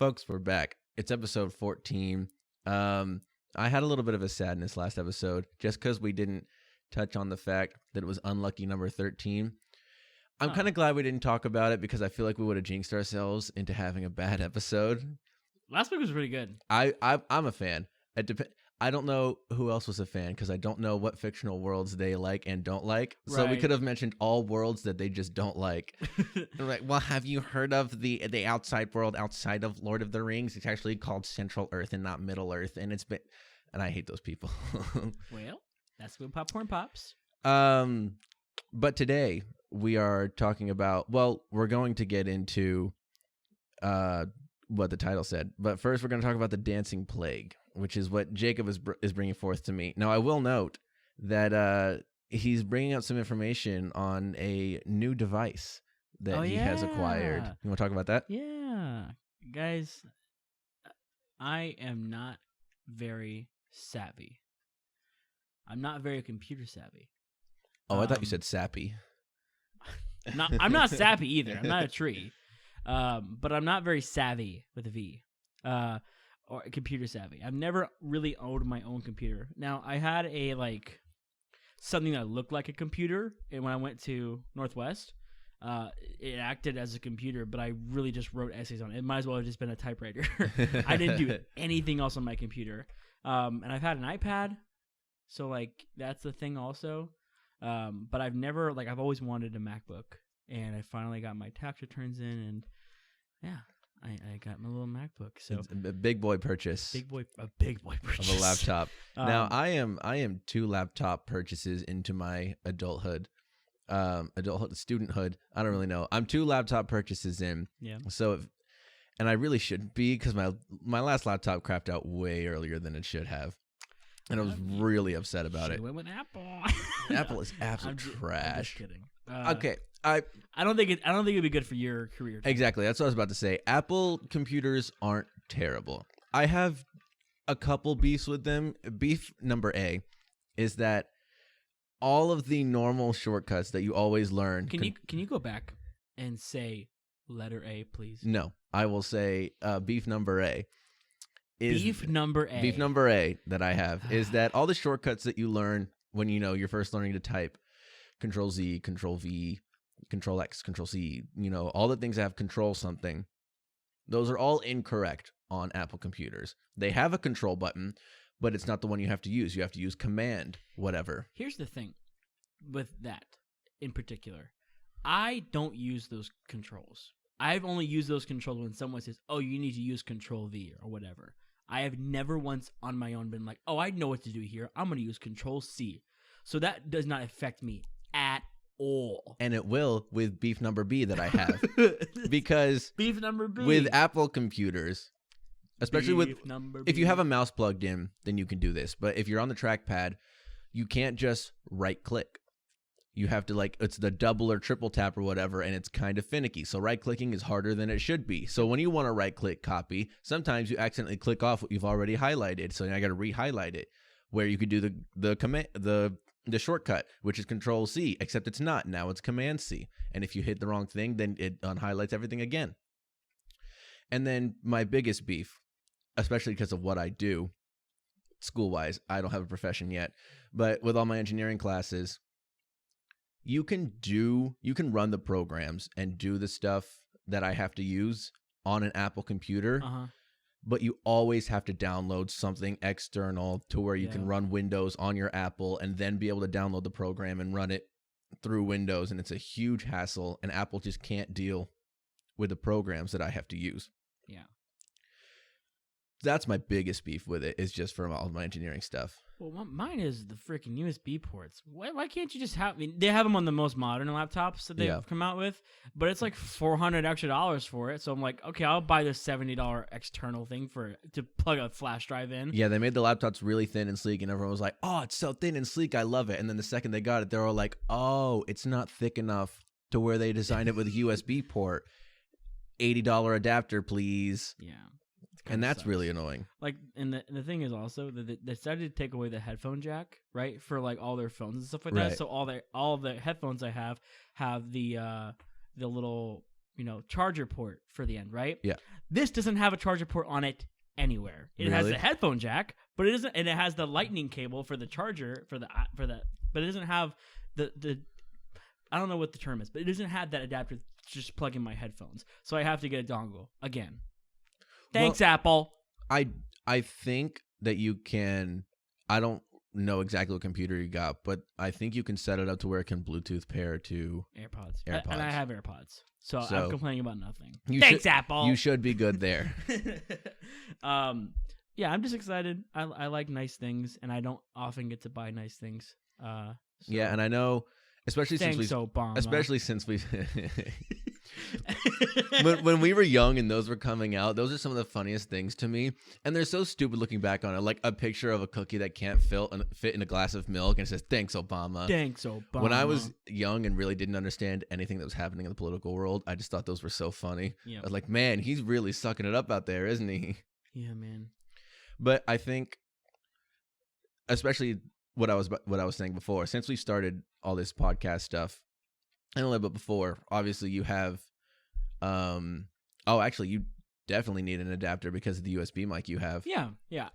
Folks, we're back. It's episode 14. I had a little bit of a sadness last episode just because we didn't touch on the fact that it was unlucky number 13. I'm kind of glad we didn't talk about it because I feel like we would have jinxed ourselves into having a bad episode. Last week was really good. I'm a fan. I don't know who else was a fan because I don't know what fictional worlds they like and don't like. So we could have mentioned all worlds that they just don't like. They're like, well, have you heard of the outside world outside of Lord of the Rings? It's actually called Central Earth and not Middle Earth, and and I hate those people. Well, that's when popcorn pops. But today we are talking about. Well, we're going to get into what the title said, but first we're going to talk about the Dancing Plague, which is what Jacob is bringing forth to me. Now, I will note that he's bringing out some information on a new device that he has acquired. You want to talk about that? Yeah. Guys, I am not very savvy. I'm not very computer savvy. Oh, I thought you said sappy. I'm not sappy either. I'm not a tree. But I'm not very savvy with a V. Or computer savvy. I've never really owned my own computer. Now, I had something that looked like a computer, and when I went to Northwest, it acted as a computer, but I really just wrote essays on it. It might as well have just been a typewriter. I didn't do anything else on my computer. And I've had an iPad, so that's the thing also. But I've never I've always wanted a MacBook, and I finally got my tax returns in, and yeah. I got my little MacBook, so it's a big boy purchase. A big boy purchase of a laptop. Now I am 2 laptop purchases into my adulthood, studenthood. I don't really know. I'm 2 laptop purchases in. Yeah. So, and I really shouldn't be because my last laptop crapped out way earlier than it should have, and I was really upset about it. Went with Apple. Apple is absolute trash. I'm just kidding. Okay. I don't think it'd be good for your career. Exactly. That's what I was about to say. Apple computers aren't terrible. I have a couple beefs with them. Beef number A is that all of the normal shortcuts that you always learn. Can you go back and say letter A, please? No, I will say beef number A. Beef number A that I have is that all the shortcuts that you learn when you're first learning to type, Control Z, Control V, Control X, Control C, all the things that have control something, those are all incorrect on Apple computers. They have a control button, but it's not the one you have to use. You have to use command, whatever. Here's the thing with that in particular. I don't use those controls. I've only used those controls when someone says, oh, you need to use Control V or whatever. I have never once on my own been like, oh, I know what to do here. I'm going to use Control C. So that does not affect me at all. And it will with beef number B that I have. Because beef number B with Apple computers, especially if you have a mouse plugged in, then you can do this. But if you're on the trackpad, you can't just right click. You have to it's the double or triple tap or whatever, and it's kind of finicky. So right clicking is harder than it should be. So when you want to right click copy, sometimes you accidentally click off what you've already highlighted. So now I got to re-highlight it, where you could do the command, the shortcut, which is Control C, except it's not. Now it's Command C. And if you hit the wrong thing, then it unhighlights everything again. And then my biggest beef, especially because of what I do school-wise, I don't have a profession yet, but with all my engineering classes, you can run the programs and do the stuff that I have to use on an Apple computer. But you always have to download something external to where you can run Windows on your Apple and then be able to download the program and run it through Windows. And it's a huge hassle, and Apple just can't deal with the programs that I have to use. Yeah. That's my biggest beef with it, is just from all of my engineering stuff. Well, mine is the freaking USB ports. Why can't you just have... I mean, they have them on the most modern laptops that they've come out with, but it's like $400 extra for it. So I'm like, okay, I'll buy this $70 external thing to plug a flash drive in. Yeah, they made the laptops really thin and sleek, and everyone was like, oh, it's so thin and sleek, I love it. And then the second they got it, they were like, oh, it's not thick enough to where they designed it with a USB port. $80 adapter, please. Yeah. And that's really annoying. And the thing is also that they decided to take away the headphone jack, right, for all their phones and stuff like that. So all the headphones I have the little charger port for the end, right? Yeah. This doesn't have a charger port on it anywhere. It has Really? the headphone jack, but it doesn't, and it has the lightning cable for the charger but it doesn't have the I don't know what the term is, but it doesn't have that adapter to just plug in my headphones. So I have to get a dongle again. Thanks, Apple. I think that you can. I don't know exactly what computer you got, but I think you can set it up to where it can Bluetooth pair to AirPods. AirPods. And I have AirPods, so So, I'm complaining about nothing. you Thanks, should- Apple. You should be good there. Yeah, I'm just excited. I like nice things, and I don't often get to buy nice things. So Yeah, and I know, especially thanks, since Obama. we when we were young and those were coming out, those are some of the funniest things to me, and they're so stupid looking back on it. Like a picture of a cookie that can't fit in a glass of milk, and it says "Thanks, Obama." Thanks, Obama. When I was young and really didn't understand anything that was happening in the political world, I just thought those were so funny. Yeah. I was like, man, he's really sucking it up out there, isn't he? Yeah, man. But I think, especially what I was saying before, since we started all this podcast stuff, and a little bit before, obviously you have, actually you definitely need an adapter because of the USB mic you have. Yeah.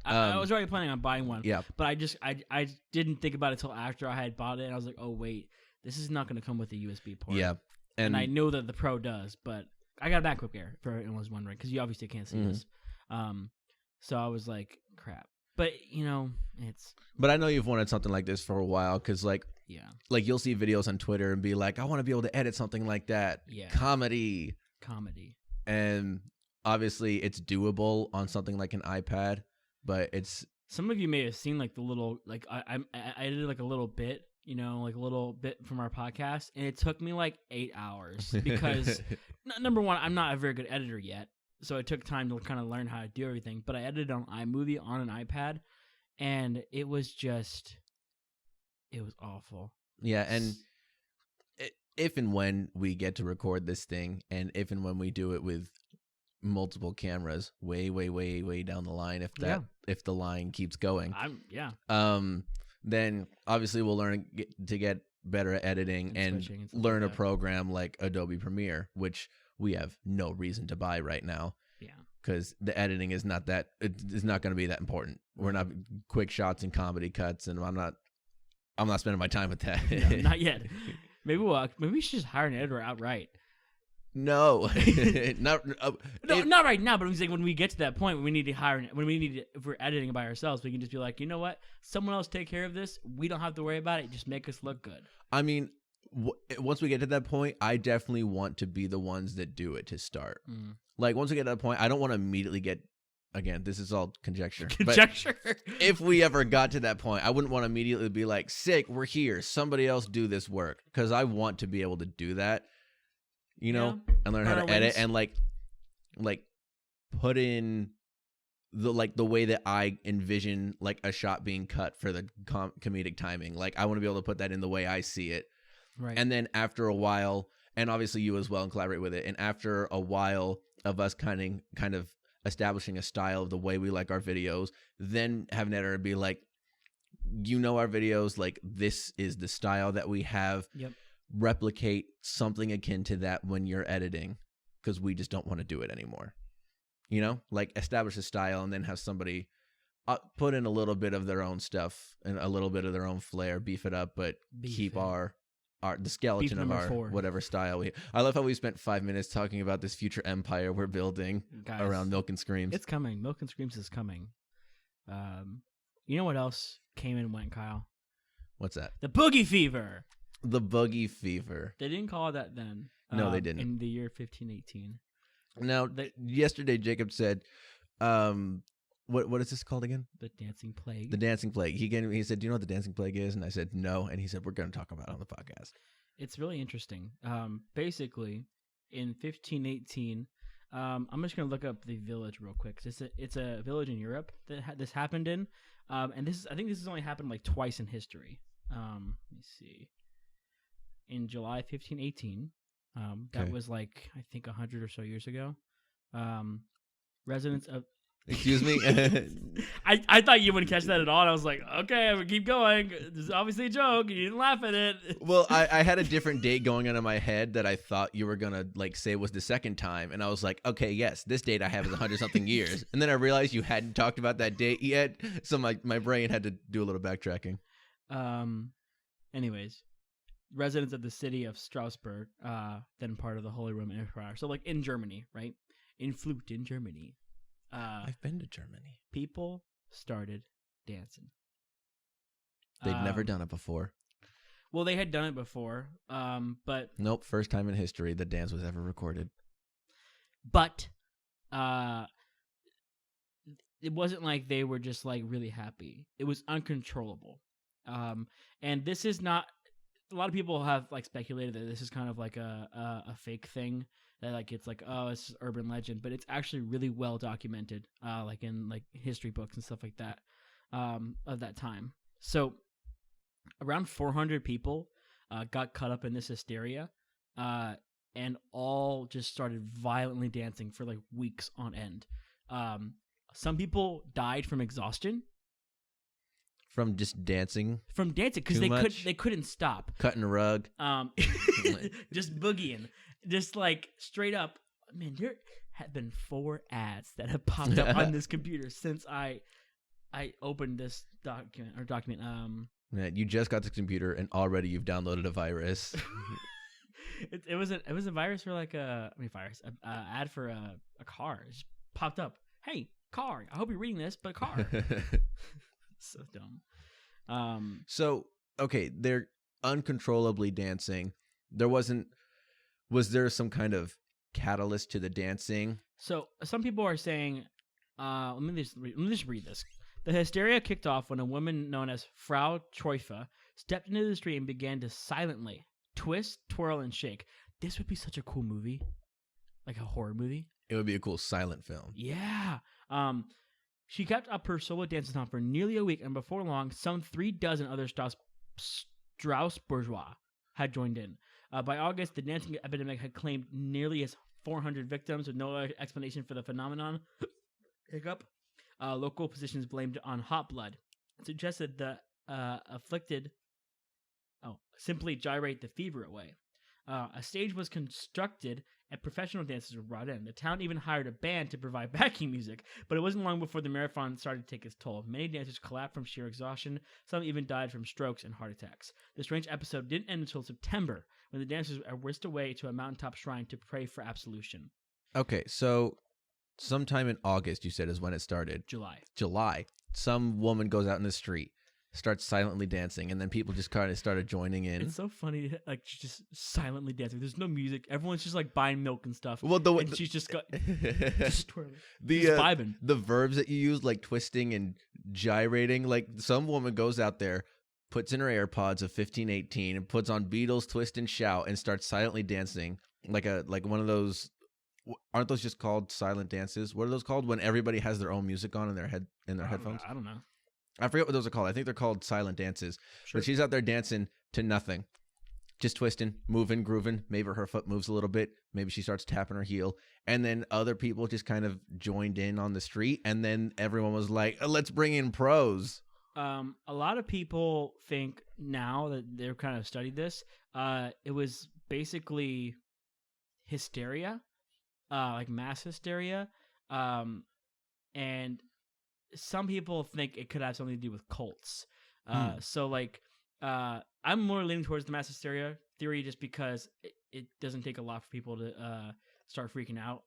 I was already planning on buying one. Yeah. But I didn't think about it until after I had bought it, and I was like, oh wait, this is not going to come with a USB port. Yeah. And I know that the Pro does, but I got a MacBook Air, for anyone was wondering, because you obviously can't see this. So I was like, crap. But, it's... But I know you've wanted something like this for a while, because, like you'll see videos on Twitter and be like, I want to be able to edit something like that. Yeah. Comedy. And obviously it's doable on something like an iPad, but it's... Some of you may have seen, like, the little... Like, I edited, like, a little bit, like a little bit from our podcast, and it took me, like, 8 hours, because, number one, I'm not a very good editor yet. So it took time to kind of learn how to do everything. But I edited on iMovie on an iPad, and it was awful. Yeah, and if and when we get to record this thing, and if and when we do it with multiple cameras, way down the line, if the line keeps going, then obviously we'll learn to get better at editing and learn a program like Adobe Premiere, which we have no reason to buy right now. Yeah. Because the editing is not going to be that important. We're not quick shots and comedy cuts, and I'm not spending my time with that. No, not yet. Maybe we should just hire an editor outright. No, not right now. But I'm saying when we get to that point, when we need to hire, if we're editing by ourselves, we can just be like, you know what, someone else take care of this. We don't have to worry about it. Just make us look good. I mean, once we get to that point, I definitely want to be the ones that do it to start. Like, once we get to that point, I don't want to immediately get, again, this is all conjecture. Conjecture. But if we ever got to that point, I wouldn't want to immediately be like, sick, we're here, somebody else do this work. Because I want to be able to do that, and learn how to edit and like put in the way that I envision like a shot being cut for the comedic timing. Like, I want to be able to put that in the way I see it. Right. And then after a while, and obviously you as well, and collaborate with it. And after a while of us kind of establishing a style of the way we like our videos, then have an editor be like, our videos, like, this is the style that we have. Yep. Replicate something akin to that when you're editing, because we just don't want to do it anymore. Like, establish a style and then have somebody put in a little bit of their own stuff and a little bit of their own flair, beef it up, but keep the skeleton of our 4. Whatever style I love how we spent 5 minutes talking about this future empire we're building around Milk and Screams. It's coming. Milk and Screams is coming. You know what else came and went, Kyle? What's that? The Boogie Fever. The Boogie Fever. They didn't call it that then. No, they didn't. In the year 1518. Now, yesterday Jacob said, what is this called again? The Dancing Plague. The Dancing Plague. He said, do you know what the Dancing Plague is? And I said, no. And he said, we're going to talk about it on the podcast. It's really interesting. Basically, in 1518, I'm just going to look up the village real quick. It's a village in Europe that this happened in. And I think this has only happened like twice in history. Let me see. In July 1518, that was like, I think 100 or so years ago. Residents of Excuse me? I thought you wouldn't catch that at all. And I was like, okay, I'm gonna keep going. This is obviously a joke. You didn't laugh at it. Well, I had a different date going on in my head that I thought you were gonna like say was the second time, and I was like, okay, yes, this date I have is 100-something years, and then I realized you hadn't talked about that date yet, so my brain had to do a little backtracking. Anyways, residents of the city of Strasbourg, then part of the Holy Roman Empire. So like in Germany, right? In Flut in Germany. I've been to Germany. People started dancing. They'd never done it before. Well, they had done it before, but nope, first time in history the dance was ever recorded. But it wasn't like they were just like really happy. It was uncontrollable. And this is not. A lot of people have like speculated that this is kind of like a fake thing. That like it's like, oh, it's just urban legend, but it's actually really well documented, like in like history books and stuff like that, of that time. So around 400 people got caught up in this hysteria, and all just started violently dancing for like weeks on end. Some people died from exhaustion. From just dancing? From dancing, because they couldn't stop. Cutting a rug. Just boogieing. Just like straight up. Man, there have been 4 ads that have popped up on this computer since I opened this document. Man, you just got this computer and already you've downloaded a virus. It was a virus for like ad for a car. It just popped up. Hey, car. I hope you're reading this, but car. So dumb. So okay, they're uncontrollably dancing. Was there some kind of catalyst to the dancing? So some people are saying, let me just read this. The hysteria kicked off when a woman known as Frau Treufe stepped into the street and began to silently twist, twirl, and shake. This would be such a cool movie, like a horror movie. It would be a cool silent film. Yeah. She kept up her solo dance-a-thon for nearly a week, and before long, some 36 other Strasbourgeois had joined in. By August, the dancing epidemic had claimed nearly as 400 victims with no explanation for the phenomenon. Hiccup. Local physicians blamed it on hot blood. It suggested the afflicted simply gyrate the fever away. A stage was constructed and professional dancers were brought in. The town even hired a band to provide backing music, but it wasn't long before the marathon started to take its toll. Many dancers collapsed from sheer exhaustion. Some even died from strokes and heart attacks. The strange episode didn't end until September, when the dancers were whisked away to a mountaintop shrine to pray for absolution. Okay, so sometime in August, you said, is when it started. July. Some woman goes out in the street, starts silently dancing, and then people just kind of started joining in. It's so funny, like just silently dancing. There's no music. Everyone's just like buying milk and stuff. Well, and she's just just twirling, just vibing. The verbs that you use, like twisting and gyrating, like some woman goes out there, puts in her AirPods of 1518, and puts on Beatles, Twist and Shout, and starts silently dancing, like one of those. Aren't those just called silent dances? What are those called when everybody has their own music on in their headphones? I don't know. I forget what those are called. I think they're called silent dances. Sure. But she's out there dancing to nothing. Just twisting, moving, grooving. Maybe her foot moves a little bit. Maybe she starts tapping her heel. And then other people just kind of joined in on the street. And then everyone was like, let's bring in pros. A lot of people think now that they've kind of studied this, it was basically hysteria, like mass hysteria. And some people think it could have something to do with cults. So like, I'm more leaning towards the mass hysteria theory just because it doesn't take a lot for people to start freaking out,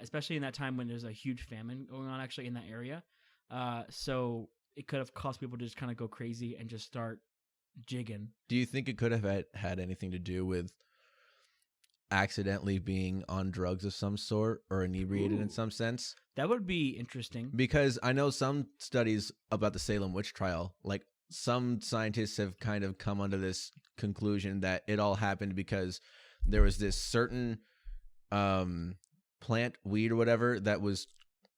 especially in that time when there's a huge famine going on actually in that area. So it could have caused people to just kind of go crazy and just start jigging. Do you think it could have had anything to do with accidentally being on drugs of some sort or inebriated in some sense? That would be interesting. Because I know some studies about the Salem witch trial, like some scientists have kind of come under this conclusion that it all happened because there was this certain plant, weed or whatever, that was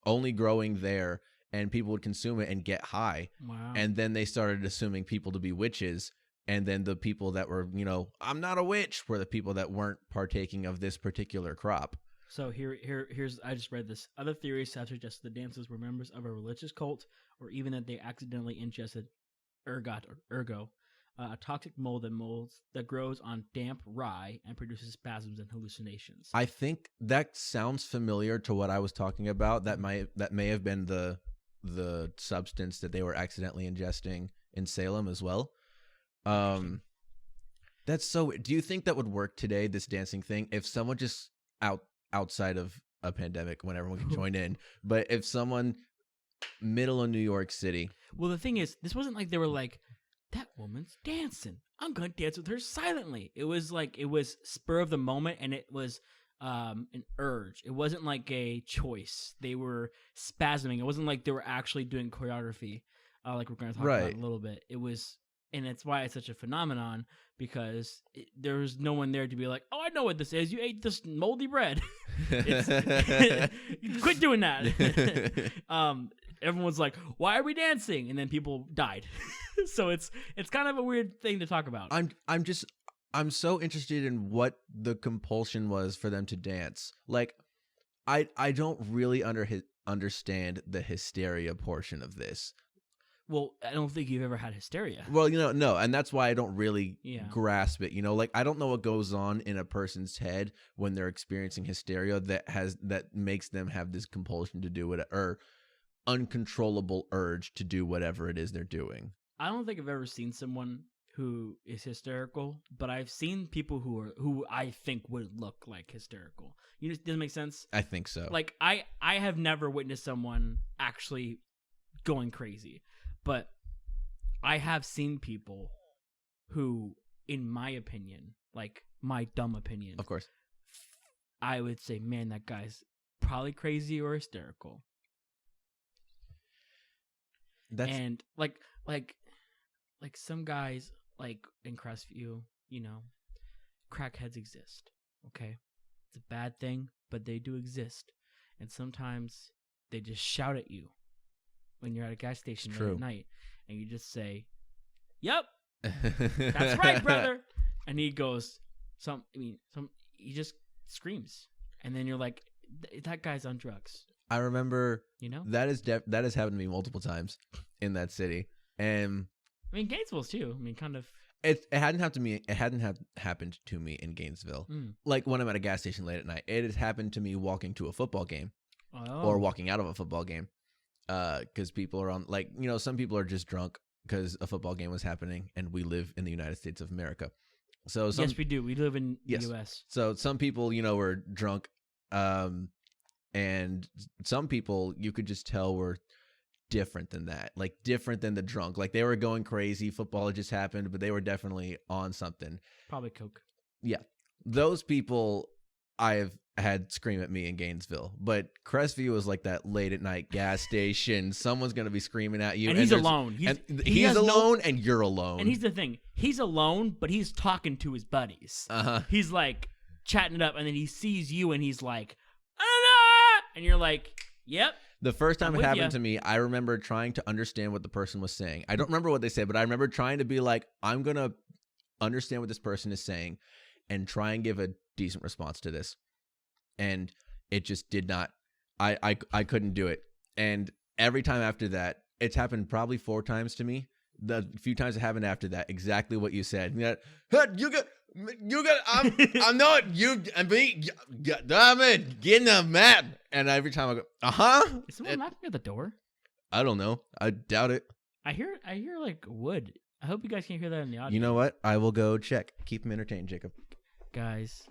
only growing there and people would consume it and get high. Wow. And then they started assuming people to be witches. And then the people that were, I'm not a witch, were the people that weren't partaking of this particular crop. So here's I just read this. Other theories have suggested the dancers were members of a religious cult, or even that they accidentally ingested ergo, a toxic mold that grows on damp rye and produces spasms and hallucinations. I think that sounds familiar to what I was talking about. That may have been the substance that they were accidentally ingesting in Salem as well. That's so. Do you think that would work today? This dancing thing, if someone just outside of a pandemic, when everyone can join in, but if someone middle of New York City. Well, the thing is, this wasn't like they were like, that woman's dancing, I'm gonna dance with her silently. It was like, it was spur of the moment, and it was an urge. It wasn't like a choice. They were spasming. It wasn't like they were actually doing choreography, like we're gonna talk about in a little bit. It was. And it's why it's such a phenomenon, because there was no one there to be like, oh, I know what this is. You ate this moldy bread. Quit doing that. Everyone's like, why are we dancing? And then people died. So it's kind of a weird thing to talk about. I'm so interested in what the compulsion was for them to dance. Like, I don't really understand the hysteria portion of this. Well, I don't think you've ever had hysteria. Well, no, and that's why I don't really grasp it. Like, I don't know what goes on in a person's head when they're experiencing hysteria that makes them have this compulsion to do it, or uncontrollable urge to do whatever it is they're doing. I don't think I've ever seen someone who is hysterical, but I've seen people who I think would look like hysterical. Does that make sense? I think so. Like, I have never witnessed someone actually going crazy. But I have seen people who, in my opinion, like my dumb opinion, of course, I would say, man, that guy's probably crazy or hysterical. And like some guys, like in Crestview, crackheads exist. Okay, it's a bad thing, but they do exist, and sometimes they just shout at you when you're at a gas station late at night, and you just say, "Yep, that's right, brother," and he goes, he just screams, and then you're like, "That guy's on drugs." I remember, that has happened to me multiple times in that city, and Gainesville's too. Kind of. It hadn't happened to me. It hadn't happened to me in Gainesville. Like when I'm at a gas station late at night, it has happened to me walking to a football game, or walking out of a football game. Because people are on, some people are just drunk because a football game was happening, and we live in the United States of America. So yes, we do. We live in the U.S. So some people, were drunk, and some people you could just tell were different than that, like different than the drunk. Like they were going crazy. Football had just happened, but they were definitely on something. Probably coke. Yeah, those people I've had scream at me in Gainesville, but Crestview was like that late at night gas station. Someone's gonna be screaming at you, and he's alone. He's alone, and you're alone. And here's the thing: he's alone, but he's talking to his buddies. He's like chatting it up, and then he sees you, and he's like, "Ah!" And you're like, "Yep." The first time it happened to me, I remember trying to understand what the person was saying. I don't remember what they said, but I remember trying to be like, I'm gonna understand what this person is saying, and try and give a decent response to this. And it just did not. I couldn't do it. And every time after that, it's happened probably 4 times to me. The few times it happened after that, exactly what you said. I'm not you and me. Damn it, get in the mat. And every time I go, Is someone knocking at the door? I don't know. I doubt it. I hear like wood. I hope you guys can't hear that in the audio. You know what? I will go check. Keep them entertained, Jacob. Guys,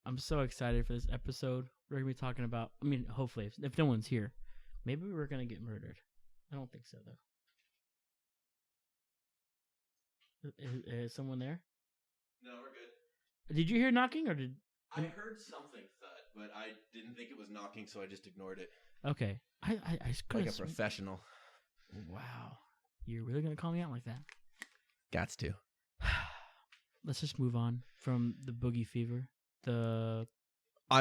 I'm so excited for this episode. We're going to be talking about, hopefully, if no one's here, maybe we're going to get murdered. I don't think so, though. Is someone there? No, we're good. Did you hear knocking, or did... I heard something thud, but I didn't think it was knocking, so I just ignored it. Okay. I like a professional. Wow. You're really going to call me out like that? Gots to. Let's just move on from the boogie fever. I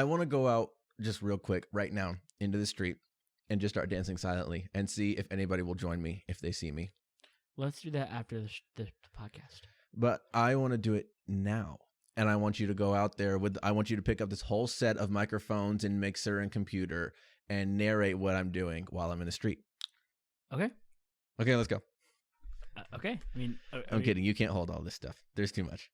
want to go out just real quick right now into the street and just start dancing silently and see if anybody will join me if they see me. Let's do that after the podcast. But I want to do it now. and I want you to go out there I want you to pick up this whole set of microphones and mixer and computer and narrate what I'm doing while I'm in the street. Okay, let's go. Okay. I mean, I'm kidding. You can't hold all this stuff. There's too much.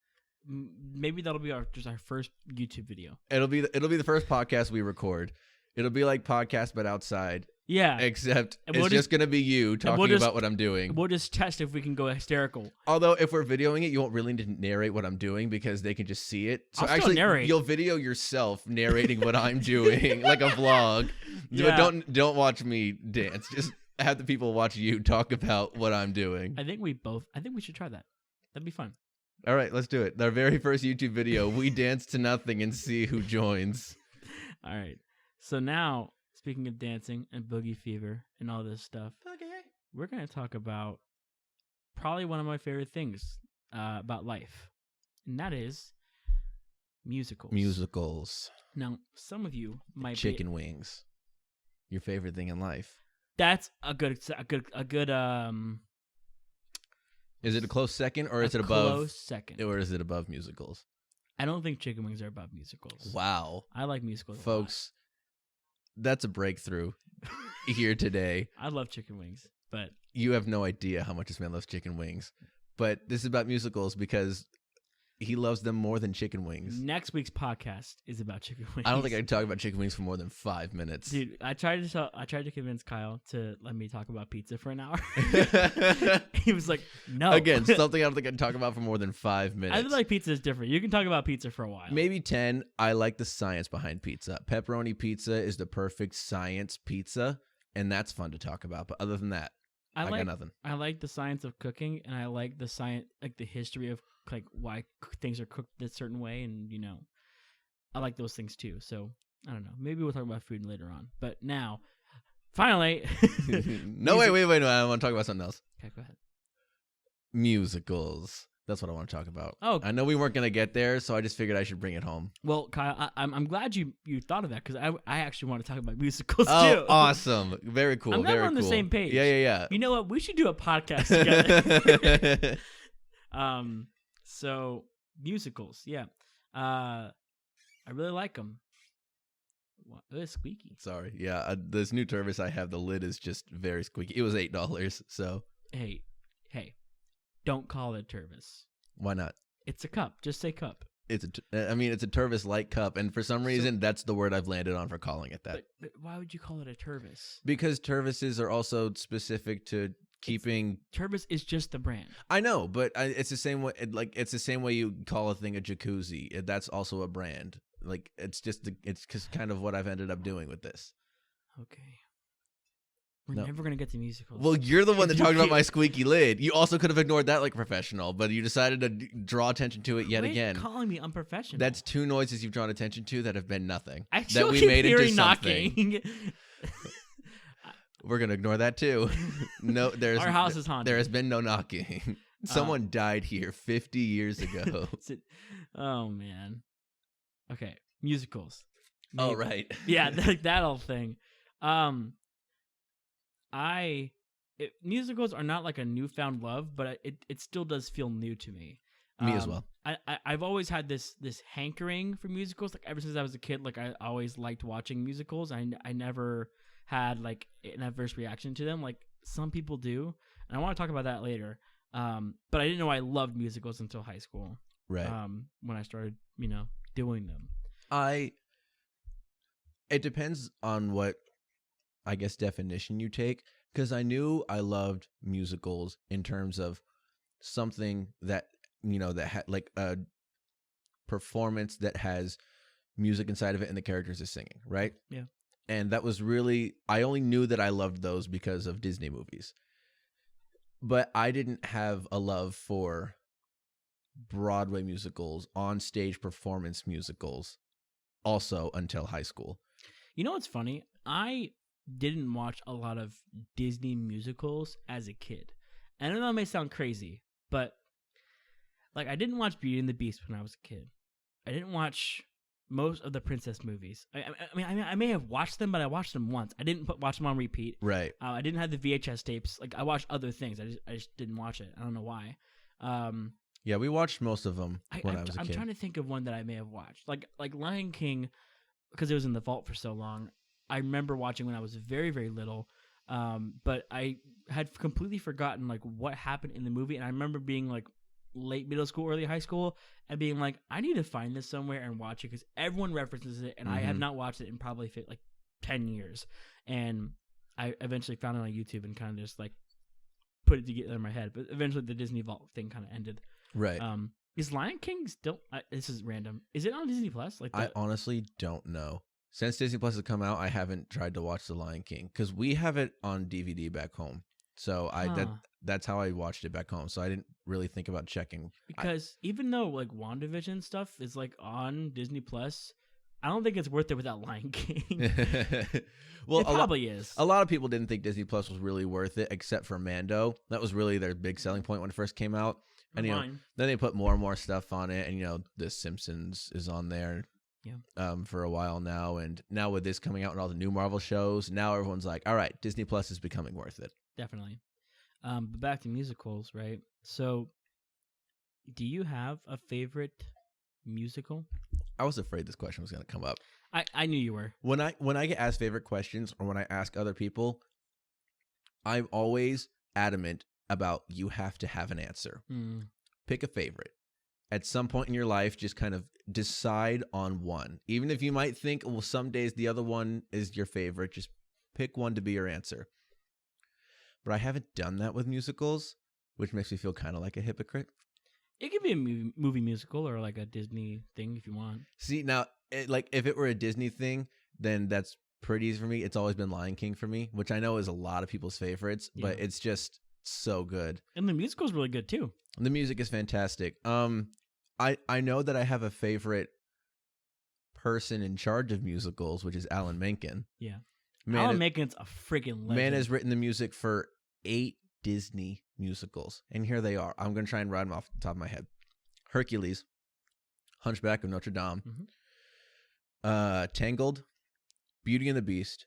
Maybe that'll be our first YouTube video. It'll be the first podcast we record. It'll be like podcast but outside. Yeah. Except it's just going to be you talking about what I'm doing. We'll just test if we can go hysterical. Although if we're videoing it, you won't really need to narrate what I'm doing because they can just see it. So I'll narrate. You'll video yourself narrating what I'm doing like a vlog. Yeah. But don't watch me dance. Just have the people watch you talk about what I'm doing. I think we should try that. That'd be fun. All right, let's do it. Our very first YouTube video, we dance to nothing and see who joins. All right. So now, speaking of dancing and boogie fever and all this stuff, we're going to talk about probably one of my favorite things about life, and that is musicals. Musicals. Now, some of you might Chicken wings. Your favorite thing in life. That's a good Is it a close second, or is it above? Close second. Or is it above musicals? I don't think chicken wings are above musicals. Wow. I like musicals, folks. That's a breakthrough here today. I love chicken wings, but you have no idea how much this man loves chicken wings. But this is about musicals because he loves them more than chicken wings. Next week's podcast is about chicken wings. I don't think I can talk about chicken wings for more than 5 minutes. Dude, I tried to convince Kyle to let me talk about pizza for an hour. He was like, "No." Again, something I don't think I can talk about for more than 5 minutes. I feel like pizza is different. You can talk about pizza for a while. Maybe 10. I like the science behind pizza. Pepperoni pizza is the perfect science pizza, and that's fun to talk about. But other than that, I got nothing. I like the science of cooking, and I like the science, like the history of like why things are cooked a certain way, and I like those things too. So I don't know. Maybe we'll talk about food later on. But now, finally, no, wait. I want to talk about something else. Okay, go ahead. Musicals. That's what I want to talk about. Oh, I know we weren't gonna get there, so I just figured I should bring it home. Well, Kyle, I'm glad you thought of that because I actually want to talk about musicals too. Oh, awesome! Very cool. I'm glad we're on the same page. Yeah. You know what? We should do a podcast together. So musicals, yeah. I really like them. It's squeaky. Sorry, yeah. This new Tervis I have, the lid is just very squeaky. It was $8, so. Hey, don't call it Tervis. Why not? It's a cup. Just say cup. It's a Tervis light cup, and for some reason, that's the word I've landed on for calling it that. But why would you call it a Tervis? Because Tervises are also specific to keeping. Tervis is just the brand. I know, but it's the same way. It's the same way you call a thing a jacuzzi. That's also a brand. Like it's just kind of what I've ended up doing with this. Okay. We're never gonna get to musicals. Well, you're the one that talked about my squeaky lid. You also could have ignored that like a professional, but you decided to draw attention to it yet again. Calling me unprofessional. That's 2 noises you've drawn attention to that have been nothing. I still that we keep made hearing into knocking. We're gonna ignore that too. No, our house is haunted. There has been no knocking. Someone died here 50 years ago. Oh man. Okay, musicals. Maybe. Oh right. Yeah, that whole thing. Musicals are not like a newfound love, but it still does feel new to me. Me as well. I've always had this hankering for musicals. Like ever since I was a kid, like I always liked watching musicals. I never had like an adverse reaction to them, like some people do. And I want to talk about that later. But I didn't know I loved musicals until high school. Right. When I started, doing them. It depends on what, I guess, definition you take, because I knew I loved musicals in terms of something that that had like a performance that has music inside of it and the characters are singing, right? Yeah. And that was really, I only knew that I loved those because of Disney movies, but I didn't have a love for Broadway musicals, on stage performance musicals also until high school. You know what's funny? I didn't watch a lot of Disney musicals as a kid. I know that may sound crazy, but like I didn't watch Beauty and the Beast when I was a kid. I didn't watch most of the princess movies. I may have watched them, but I watched them once. I didn't watch them on repeat. Right. I didn't have the VHS tapes. Like I watched other things. I just didn't watch it. I don't know why. Yeah, we watched most of them when I was a kid. I'm trying to think of one that I may have watched. Like Lion King, because it was in the vault for so long. I remember watching when I was very, very little. But I had completely forgotten like what happened in the movie, and I remember being like late middle school, early high school, and being like, I need to find this somewhere and watch it because everyone references it, and I have not watched it in probably like 10 years. And I eventually found it on YouTube and kind of just like put it together in my head. But eventually the Disney Vault thing kind of ended. Right. Is Lion King still? This is random. Is it on Disney Plus? Like I honestly don't know. Since Disney Plus has come out, I haven't tried to watch The Lion King because we have it on DVD back home. So that's how I watched it back home. So I didn't really think about checking. Because even though like WandaVision stuff is like on Disney Plus, I don't think it's worth it without Lion King. Well, it probably is. A lot of people didn't think Disney Plus was really worth it, except for Mando. That was really their big selling point when it first came out. And then they put more and more stuff on it, and The Simpsons is on there. Yeah. For a while now, and now with this coming out and all the new Marvel shows, now everyone's like, all right, Disney Plus is becoming worth it. Definitely. But back to musicals, right? So, do you have a favorite musical? I was afraid this question was going to come up. I knew you were. When I get asked favorite questions, or when I ask other people, I'm always adamant about you have to have an answer. Pick a favorite. At some point in your life, just kind of decide on one. Even if you might think, well, some days the other one is your favorite, just pick one to be your answer. But I haven't done that with musicals, which makes me feel kind of like a hypocrite. It could be a movie musical or like a Disney thing if you want. See, now, if it were a Disney thing, then that's pretty easy for me. It's always been Lion King for me, which I know is a lot of people's favorites, but it's just so good. And the musical's really good too. The music is fantastic. I know that I have a favorite person in charge of musicals, which is Alan Menken. Yeah. Alan Menken's a freaking legend. Man has written the music for 8 Disney musicals. And here they are. I'm going to try and write them off the top of my head. Hercules, Hunchback of Notre Dame, Tangled, Beauty and the Beast,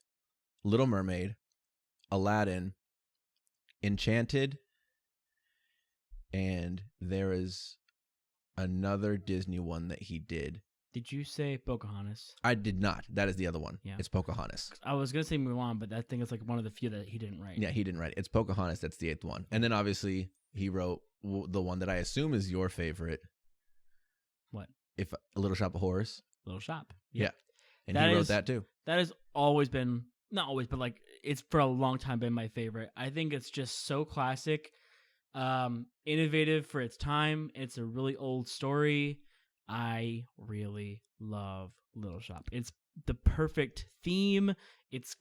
Little Mermaid, Aladdin, Enchanted, and there is another Disney one that he did. Did you say Pocahontas? I did not. That is the other one. Yeah. It's Pocahontas. I was going to say Mulan, but I think it's like one of the few that he didn't write. Yeah, he didn't write it. It's Pocahontas. That's the 8th one. And then obviously he wrote the one that I assume is your favorite. What? If Little Shop of Horrors. Little Shop. Yeah. And he wrote that too. That has always been, not always, but like it's for a long time been my favorite. I think it's just so classic, innovative for its time. It's a really old story. I really love Little Shop. It's the perfect theme. It's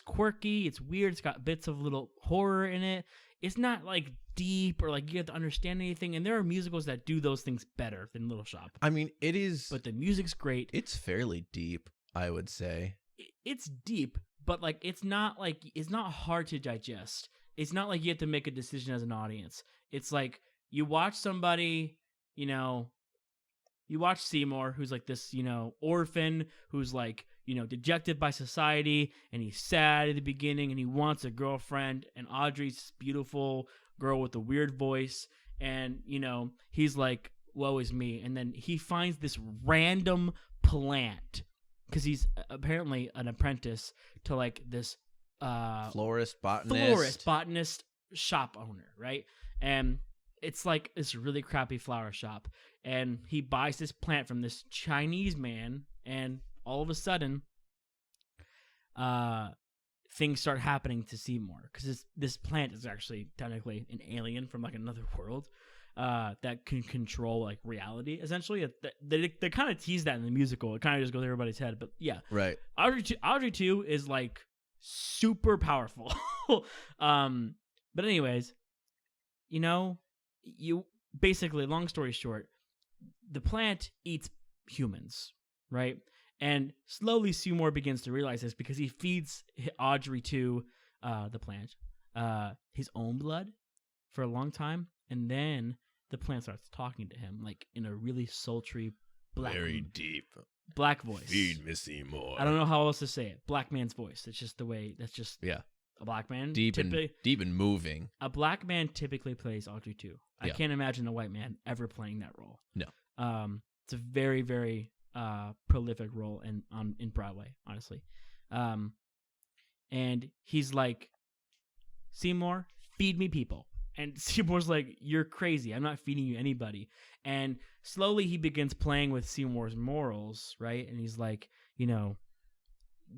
quirky. It's weird. It's got bits of little horror in it. It's not like deep or like you have to understand anything. And there are musicals that do those things better than Little Shop. I mean, it is. But the music's great. It's fairly deep, I would say. It's deep, but like it's not hard to digest. It's not like you have to make a decision as an audience. It's like you watch somebody, you watch Seymour, who's like this, orphan who's like, dejected by society, and he's sad at the beginning, and he wants a girlfriend, and Audrey's this beautiful girl with a weird voice, and, he's like, woe is me, and then he finds this random plant, because he's apparently an apprentice to like this florist, botanist shop owner, right? And it's like this really crappy flower shop, and he buys this plant from this Chinese man, and all of a sudden, things start happening to Seymour, because this plant is actually technically an alien from like another world that can control like reality. Essentially, they kind of tease that in the musical. It kind of just goes to everybody's head, but yeah, right. Audrey 2 is like super powerful. But anyways, you basically, long story short, the plant eats humans, right? And slowly Seymour begins to realize this because he feeds Audrey to the plant his own blood for a long time, and then the plant starts talking to him like in a really sultry, very deep black voice. Feed me Seymour. I don't know how else to say it. Black man's voice. It's just the way. That's just a black man deep and moving. A black man typically plays Audrey too. I can't imagine a white man ever playing that role. No. It's a very, very prolific role in Broadway, honestly. And he's like, Seymour, feed me people. And Seymour's like, you're crazy. I'm not feeding you anybody. And slowly he begins playing with Seymour's morals, right? And he's like, you know,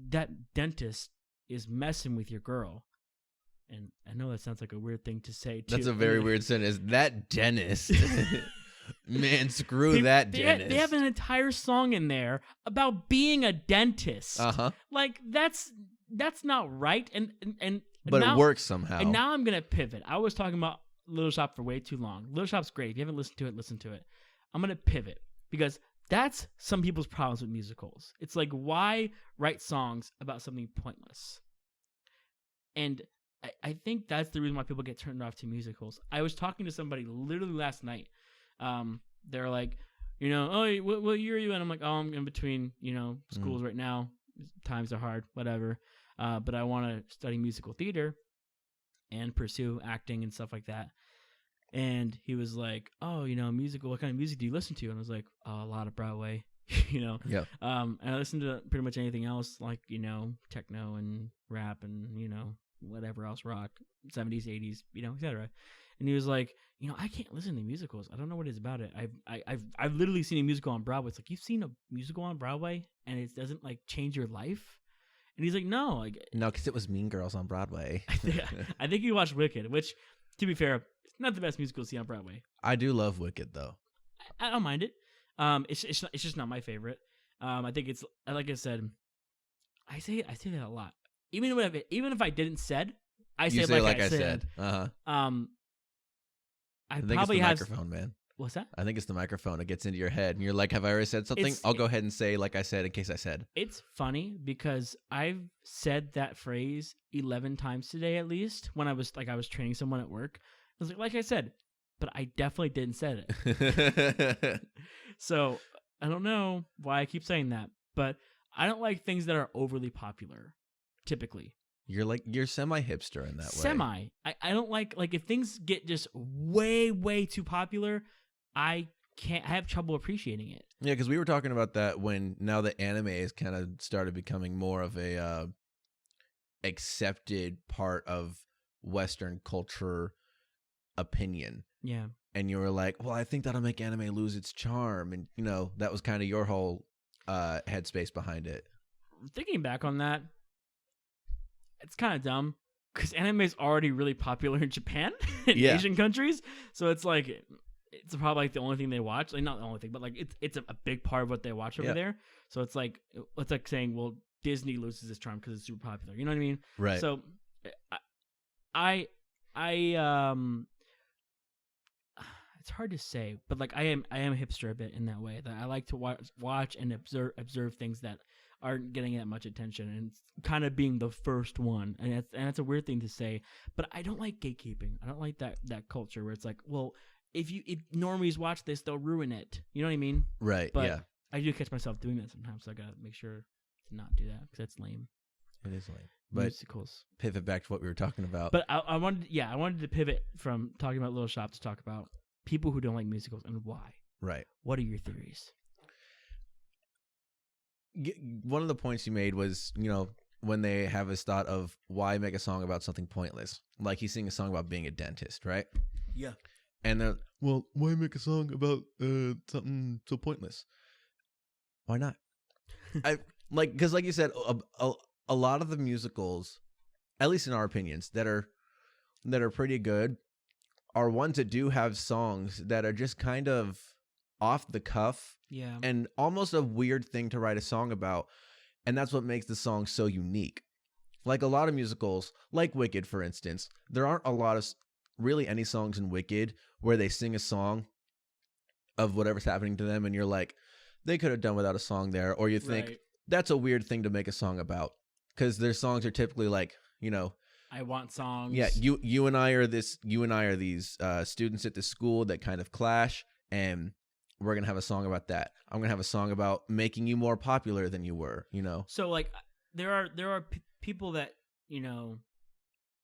that dentist is messing with your girl. And I know that sounds like a weird thing to say, too. That's a very weird sentence. That dentist. Man, screw that dentist. They have an entire song in there about being a dentist. Uh-huh. Like, that's not right. But now, it works somehow. And now I'm going to pivot. I was talking about Little Shop for way too long. Little Shop's great. If you haven't listened to it, listen to it. I'm going to pivot because that's some people's problems with musicals. It's like, why write songs about something pointless? And I think that's the reason why people get turned off to musicals. I was talking to somebody literally last night. They're like, you know, oh, what year are you in? I'm like, oh, I'm in between, you know, schools right now. Times are hard, whatever. But I want to study musical theater and pursue acting and stuff like that. And he was like, oh, you know, musical, what kind of music do you listen to? And I was like, oh, a lot of Broadway, you know. Yeah. And I listened to pretty much anything else, like, you know, techno and rap and, you know, whatever else, rock, 70s, 80s, you know, etc. And he was like, you know, I can't listen to musicals. I don't know what it is about it. I've literally seen a musical on Broadway. It's like, you've seen a musical on Broadway and it doesn't like change your life? And he's like, no, like no, because it was Mean Girls on Broadway. I think he watched Wicked, which, to be fair, it's not the best musical to see on Broadway. I do love Wicked though. I don't mind it. It's just not my favorite. I think it's, like I said, I say that a lot. Even if I didn't said, I say like I said. Uh-huh. I think probably it's the have microphone, man. What's that? I think it's the microphone. It gets into your head, and you're like, "Have I already said something? I'll go ahead and say like I said in case I said." It's funny because I've said that phrase 11 times today at least. When I was training someone at work, I was like I said, but I definitely didn't say it. So I don't know why I keep saying that, but I don't like things that are overly popular. Typically, you're semi-hipster in that way. I don't like if things get just way too popular, I have trouble appreciating it. Yeah, because we were talking about that when now the anime has kind of started becoming more of a accepted part of Western culture opinion. Yeah. And you were like, well, I think that'll make anime lose its charm. And, you know, that was kind of your whole headspace behind it. Thinking back on that, it's kind of dumb because anime is already really popular in Japan and Asian countries. So it's like, it's probably like the only thing they watch. Like, not the only thing, but like it's a big part of what they watch over there. So it's like saying, well, Disney loses its charm because it's super popular. You know what I mean? Right. So I it's hard to say, but like I am a hipster a bit in that way, that I like to watch and observe things that aren't getting that much attention, and it's kind of being the first one, and that's a weird thing to say, but I don't like gatekeeping. I don't like that culture where it's like, well, if normies watch this, they'll ruin it. You know what I mean? Right. But yeah. I do catch myself doing that sometimes, so I gotta make sure to not do that because that's lame. It is lame. But musicals. Pivot back to what we were talking about. But I wanted to pivot from talking about Little Shop to talk about people who don't like musicals and why. Right. What are your theories? One of the points you made was, you know, when they have this thought of why make a song about something pointless? Like he's singing a song about being a dentist, right? Yeah. And they're, well, why make a song about something so pointless? Why not? Because like you said, a lot of the musicals, at least in our opinions, that are pretty good, are ones that do have songs that are just kind of off the cuff. Yeah. And almost a weird thing to write a song about. And that's what makes the song so unique. Like a lot of musicals, like Wicked, for instance, there aren't a lot of really any songs in Wicked where they sing a song of whatever's happening to them and you're like, they could have done without a song there. Or you think, that's a weird thing to make a song about. Because their songs are typically like, you know, I want songs. Yeah, you and I are these students at this school that kind of clash, and we're gonna have a song about that. I'm gonna have a song about making you more popular than you were. You know. So like, there are people that, you know,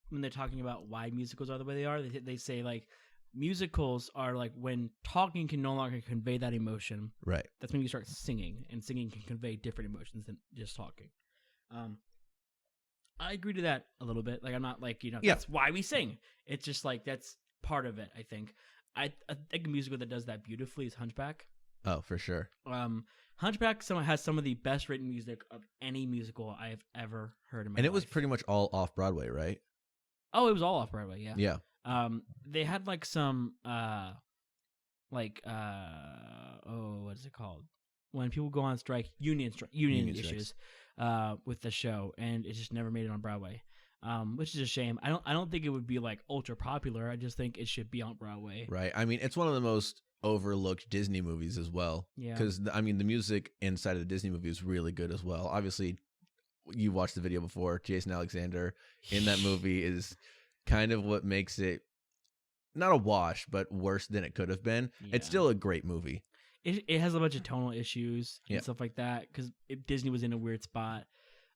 when they're talking about why musicals are the way they are, they say like musicals are like when talking can no longer convey that emotion. Right. That's when you start singing, and singing can convey different emotions than just talking. I agree to that a little bit. Like, I'm not like, that's why we sing. It's just like, that's part of it, I think. I think a musical that does that beautifully is Hunchback. Oh, for sure. Hunchback has some of the best written music of any musical I've ever heard in my life. And it was pretty much all off Broadway, right? Oh, it was all off Broadway, yeah. Yeah. They had like some, what is it called? When people go on strike, union issues, with the show, and it just never made it on Broadway, which is a shame. I don't think it would be like ultra popular. I just think it should be on Broadway. Right. I mean, it's one of the most overlooked Disney movies as well. Yeah. Because the music inside of the Disney movie is really good as well. Obviously, you watched the video before. Jason Alexander in that movie is kind of what makes it not a wash, but worse than it could have been. Yeah. It's still a great movie. It has a bunch of tonal issues and stuff like that because Disney was in a weird spot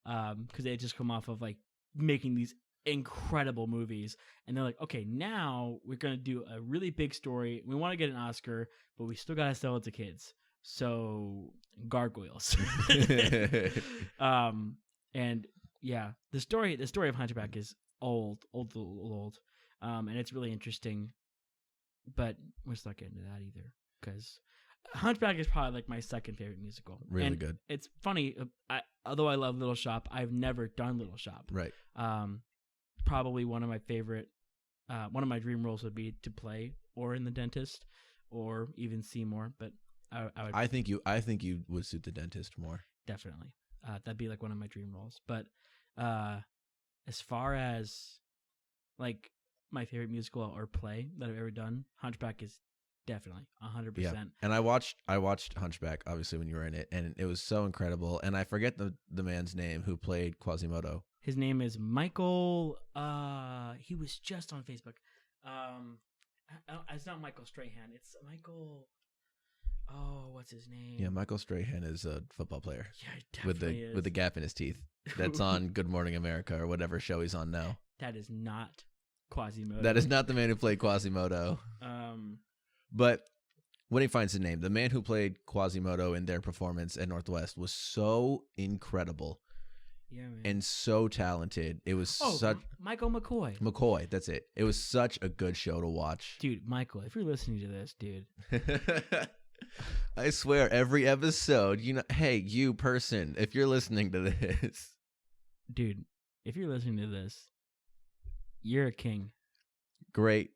because they had just come off of like making these incredible movies, and they're like, okay, now we're gonna do a really big story. We want to get an Oscar, but we still gotta sell it to kids. So gargoyles. And yeah, the story of Hunchback is old, and it's really interesting. But let's not get into that either, because Hunchback is probably like my second favorite musical. Really good. It's funny. Although I love Little Shop, I've never done Little Shop. Right. Probably one of my favorite, one of my dream roles would be to play or in The Dentist, or even Seymour. But I think you would suit The Dentist more. Definitely. That'd be like one of my dream roles. But as far as like my favorite musical or play that I've ever done, Hunchback is definitely 100%. Yeah. And I watched Hunchback obviously when you were in it, and it was so incredible. And I forget the man's name who played Quasimodo. His name is Michael. He was just on Facebook. It's not Michael Strahan. It's Michael. Oh, what's his name? Yeah, Michael Strahan is a football player. Yeah, he definitely is. With the gap in his teeth. That's on Good Morning America or whatever show he's on now. That is not Quasimodo. That is not the man who played Quasimodo. But when he finds the name, the man who played Quasimodo in their performance at Northwest was so incredible. Yeah, man. And so talented. It was such Michael McCoy. McCoy, that's it. It was such a good show to watch. Dude, Michael, if you're listening to this, dude. I swear, every episode, hey, you person, if you're listening to this. Dude, if you're listening to this, you're a king. Great.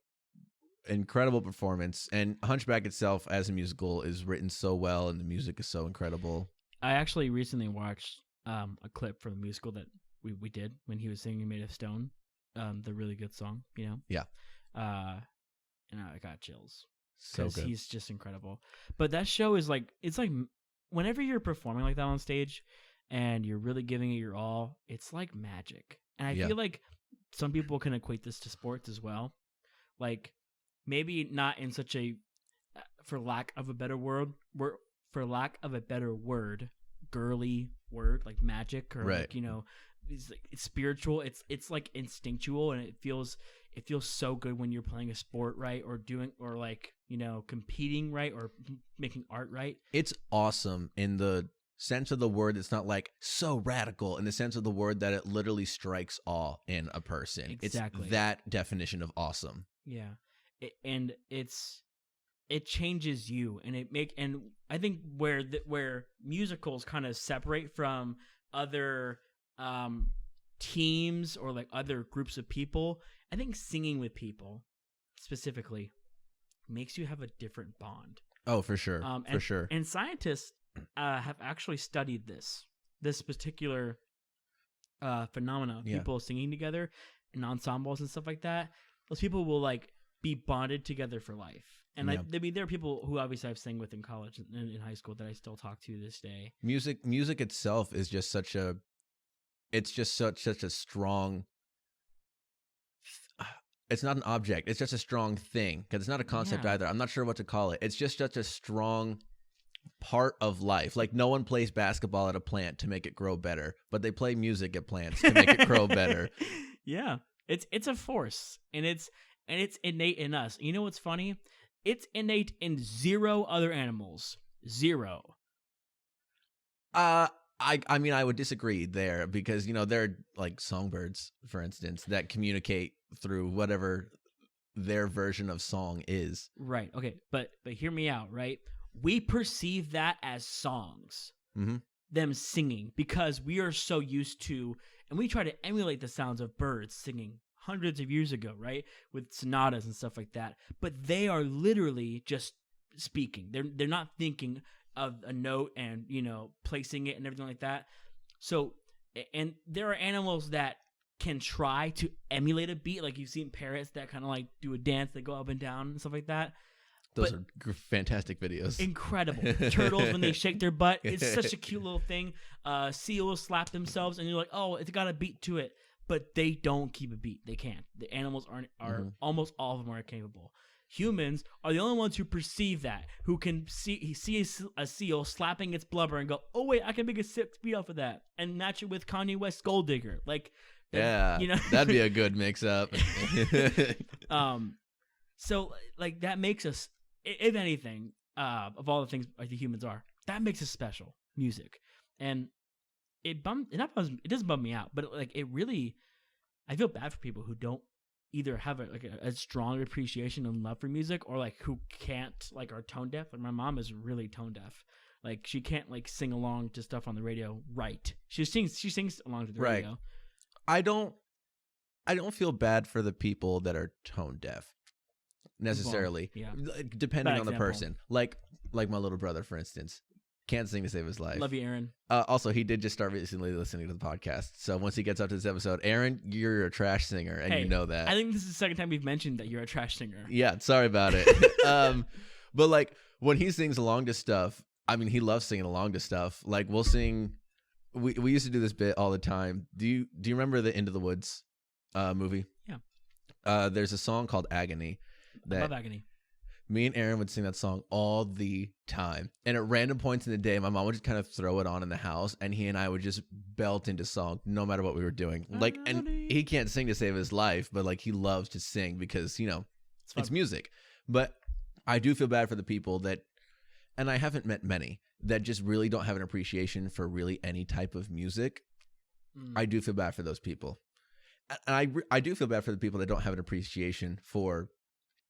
Incredible performance. And Hunchback itself as a musical is written so well, and the music is so incredible. I actually recently watched a clip from the musical that we did when he was singing Made of Stone, the really good song, Yeah. And I got chills. So good. He's just incredible. But that show is like, it's like whenever you're performing like that on stage and you're really giving it your all, it's like magic. And I feel like some people can equate this to sports as well. Like, maybe not in such a, for lack of a better word, girly word like magic, or right. like, it's spiritual. It's like instinctual, and it feels so good when you're playing a sport right, or doing, or like, competing right, or making art right. It's awesome in the sense of the word. It's not like so radical in the sense of the word that it literally strikes awe in a person. Exactly. It's that definition of awesome. Yeah. It changes you, and I think where musicals kind of separate from other teams or like other groups of people, I think singing with people specifically makes you have a different bond. Oh, for sure. For sure. And scientists have actually studied this particular phenomena. Yeah. People singing together in ensembles and stuff like that. Those people will like be bonded together for life. And there are people who obviously I've sang with in college and in high school that I still talk to this day. Music itself is just such a strong. It's not an object. It's just a strong thing, because it's not a concept either. I'm not sure what to call it. It's just such a strong part of life. Like, no one plays basketball at a plant to make it grow better, but they play music at plants to make it grow better. Yeah. It's a force, and it's innate in us. You know what's funny? It's innate in 0 other animals. 0. I mean, I would disagree there because, there are like songbirds, for instance, that communicate through whatever their version of song is. Right. Okay. But hear me out, right? We perceive that as songs, them singing, because we are so used to, and we try to emulate the sounds of birds singing hundreds of years ago, right? With sonatas and stuff like that. But they are literally just speaking. They're not thinking of a note and, placing it and everything like that. So, and there are animals that can try to emulate a beat. Like you've seen parrots that kind of like do a dance, they go up and down and stuff like that. Those are fantastic videos. Incredible. Turtles, when they shake their butt, it's such a cute little thing. Seals slap themselves and you're like, oh, it's got a beat to it. But they don't keep a beat. They can't. The animals are almost all of them are capable. Humans are the only ones who perceive that, who can see a seal slapping its blubber and go, oh wait, I can make a 6 beat off of that, and match it with Kanye West's Gold Digger. Like, yeah, that'd be a good mix up. So like that makes us, if anything, of all the things like the humans are, that makes us special. Music, and it doesn't bum me out, but like it really, I feel bad for people who don't either have a strong appreciation and love for music, or like who can't, like, are tone deaf. Like my mom is really tone deaf. Like she can't like sing along to stuff on the radio. Right. She sings along to the radio. I don't feel bad for the people that are tone deaf necessarily. Well, yeah. Depending on the person. Like my little brother, for instance. Can't sing to save his life. Love you, Aaron. Also, he did just start recently listening to the podcast. So once he gets up to this episode, Aaron, you're a trash singer, and you know that. I think this is the second time we've mentioned that you're a trash singer. Yeah, sorry about it. But like when he sings along to stuff, I mean, he loves singing along to stuff. Like we'll sing. We used to do this bit all the time. Do you remember the Into the Woods movie? Yeah. There's a song called Agony. I love Agony. Me and Aaron would sing that song all the time. And at random points in the day, my mom would just kind of throw it on in the house, and he and I would just belt into song no matter what we were doing. Like, and he can't sing to save his life, but like he loves to sing because, it's music. But I do feel bad for the people that, and I haven't met many, that just really don't have an appreciation for really any type of music. I do feel bad for those people. And I do feel bad for the people that don't have an appreciation for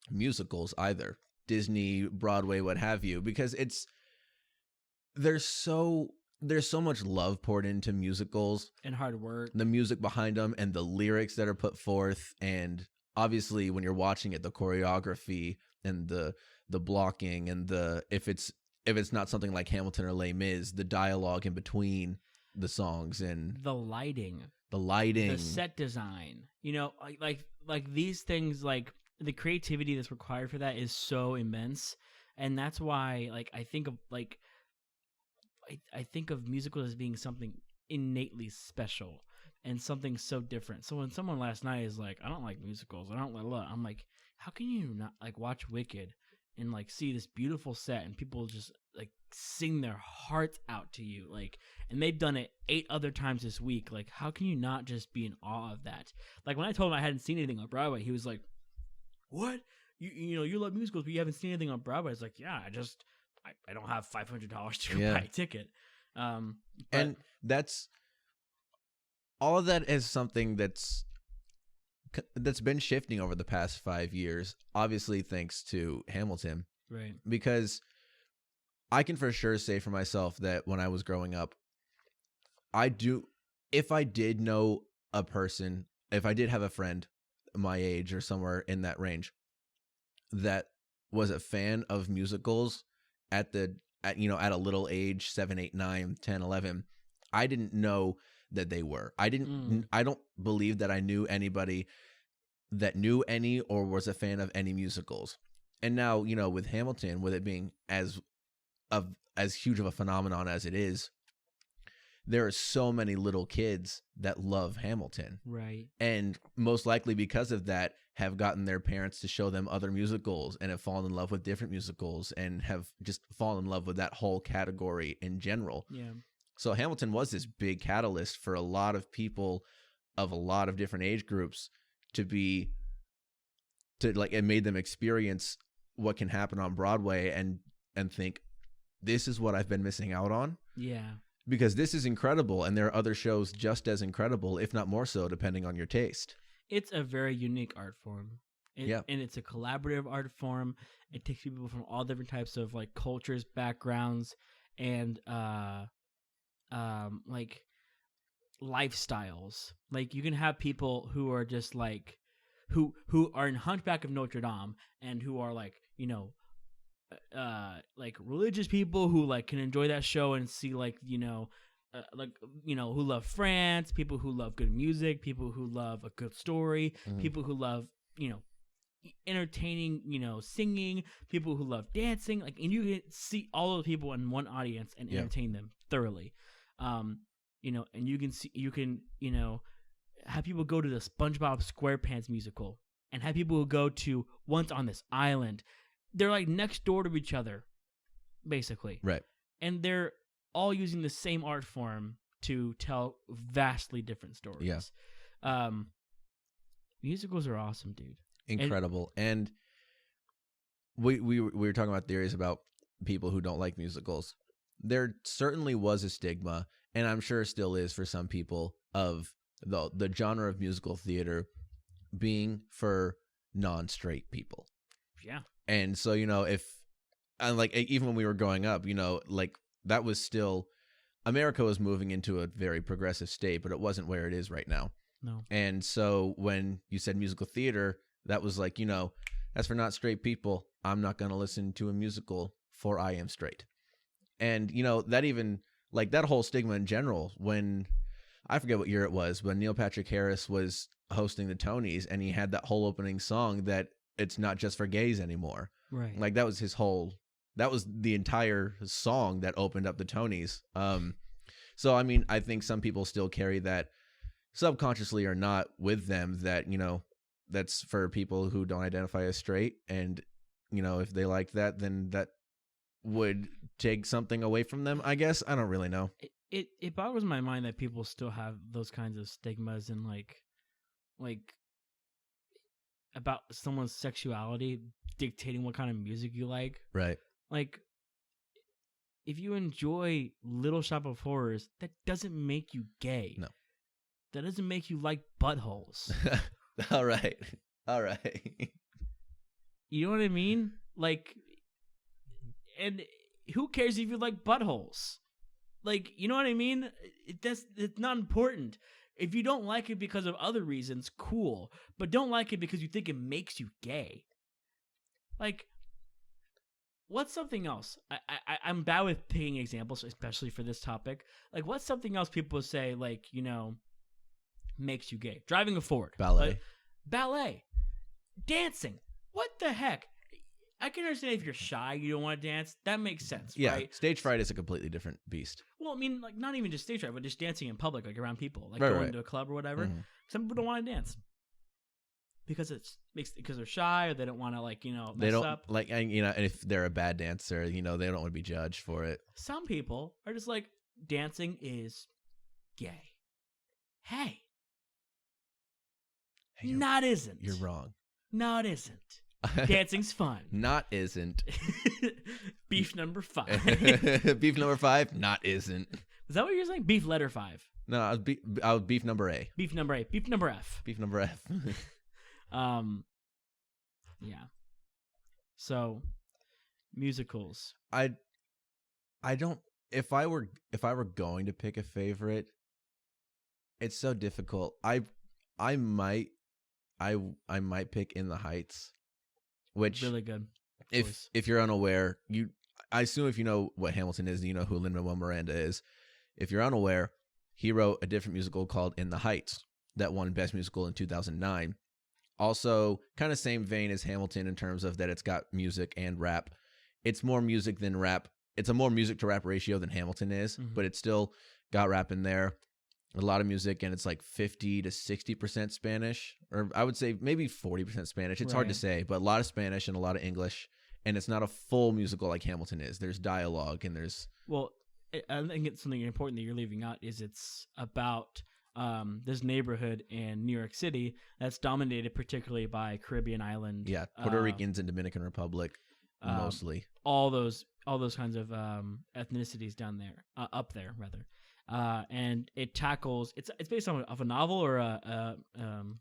musicals either. Disney, Broadway, what have you, because there's so much love poured into musicals and hard work, the music behind them, and the lyrics that are put forth, and obviously when you're watching it, the choreography and the blocking, and if it's not something like Hamilton or Les Mis, the dialogue in between the songs, and the lighting, the set design, like these things, like the creativity that's required for that is so immense. And that's why, like, I think of musicals as being something innately special and something so different. So when someone last night is like, I don't like musicals, I don't like, I'm like, how can you not like watch Wicked and like see this beautiful set and people just like sing their hearts out to you, like, and they've done it 8 other times this week. Like, how can you not just be in awe of that? Like when I told him I hadn't seen anything on Broadway, he was like, what? You love musicals, but you haven't seen anything on Broadway. It's like, yeah, I don't have $500 to go buy a ticket. And that's all of that is something that's been shifting over the past 5 years. Obviously, thanks to Hamilton, right? Because I can for sure say for myself that when I was growing up, if I did know a person, if I did have a friend my age or somewhere in that range that was a fan of musicals at a little age, 7, 8, 9, 10, 11, I didn't know that they were. I don't believe that I knew anybody that knew any or was a fan of any musicals. And now, with Hamilton, with it being as huge of a phenomenon as it is, there are so many little kids that love Hamilton. Right. And most likely because of that have gotten their parents to show them other musicals and have fallen in love with different musicals and have just fallen in love with that whole category in general. Yeah. So Hamilton was this big catalyst for a lot of people of a lot of different age groups it made them experience what can happen on Broadway and think, this is what I've been missing out on. Yeah. Because this is incredible, and there are other shows just as incredible, if not more so, depending on your taste. It's a very unique art form. And it's a collaborative art form. It takes people from all different types of like cultures, backgrounds, and like lifestyles. Like you can have people who are just like who are in Hunchback of Notre Dame and who are like, you know, like religious people who like can enjoy that show and see like, you know, who love France, people who love good music, people who love a good story, people who love, you know, entertaining, you know, singing, people who love dancing, like, and you can see all those people in one audience and entertain them thoroughly. You know, and you can you know, have people go to the SpongeBob SquarePants musical and have people who go to Once on This Island. They're like next door to each other, basically. Right. And they're all using the same art form to tell vastly different stories. Yeah. Musicals are awesome, dude. Incredible. And we were talking about theories about people who don't like musicals. There certainly was a stigma, and I'm sure still is for some people, of the genre of musical theater being for non-straight people. Yeah. And so, you know, even when we were growing up, you know, like that was still, America was moving into a very progressive state, but it wasn't where it is right now. No. And so when you said musical theater, that was like, you know, that's for not straight people. I'm not going to listen to a musical, for I am straight. And, you know, that even, like that whole stigma in general, when, I forget what year it was, when Neil Patrick Harris was hosting the Tonys and he had that whole opening song that it's not just for gays anymore. Right. Like that was the entire song that opened up the Tonys. So, I mean, I think some people still carry that subconsciously or not with them, that, you know, that's for people who don't identify as straight. And, you know, if they like that, then that would take something away from them, I guess. I don't really know. It boggles my mind that people still have those kinds of stigmas and like about someone's sexuality dictating what kind of music you like. Right. Like, if you enjoy Little Shop of Horrors, that doesn't make you gay. No. That doesn't make you like buttholes. All right. You know what I mean? Like, and who cares if you like buttholes? Like, you know what I mean? It's not important. If you don't like it because of other reasons, cool. But don't like it because you think it makes you gay. Like, what's something else? I'm bad with picking examples, especially for this topic. Like, what's something else people say, like, you know, makes you gay? Driving a Ford. Ballet. Ballet. Dancing. What the heck? I can understand if you're shy, you don't want to dance. That makes sense, yeah, right? Stage fright is a completely different beast. Well, I mean, like, not even just stage fright, but just dancing in public, like around people, like right, going to a club or whatever. Mm-hmm. Some people don't want to dance because because they're shy, or they don't want to, like, you know, mess up. Like, you know, and if they're a bad dancer, you know, they don't want to be judged for it. Some people are just like, dancing is gay. Hey, not isn't. You're wrong. Not isn't. Dancing's fun. Not isn't. Beef number 5. Beef number 5. Not isn't. Is that what you're saying? Beef letter 5. No, I was beef number A. Beef number A. Beef number F. Beef number F. Yeah. So, musicals. I don't. If I were going to pick a favorite, it's so difficult. I might pick In the Heights. Which, really good. If you're unaware, I assume if you know what Hamilton is, you know who Lin-Manuel Miranda is. If you're unaware, he wrote a different musical called In the Heights that won Best Musical in 2009. Also, kind of same vein as Hamilton in terms of that it's got music and rap. It's more music than rap. It's a more music to rap ratio than Hamilton is, but it's still got rap in there. A lot of music, and it's like 50 to 60% Spanish, or I would say maybe 40% Spanish. It's hard to say, but a lot of Spanish and a lot of English, and it's not a full musical like Hamilton is. There's dialogue, and there's... Well, I think it's something important that you're leaving out is it's about this neighborhood in New York City that's dominated particularly by Caribbean island. Yeah, Puerto Ricans and Dominican Republic mostly. All those kinds of ethnicities down there, up there rather. And it tackles it's based off of a novel or a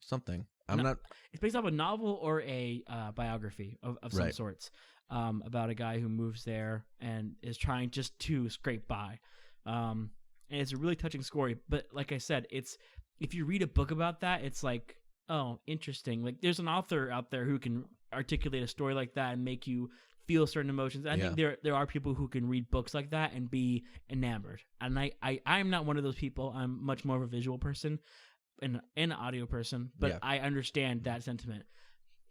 something. It's based off a novel or a biography of some sorts about a guy who moves there and is trying just to scrape by. And it's a really touching story. But like I said, if you read a book about that, it's like, oh, interesting. Like there's an author out there who can articulate a story like that and make you feel certain emotions. I think there are people who can read books like that and be enamored. And I'm not one of those people. I'm much more of a visual person and an audio person, but I understand that sentiment.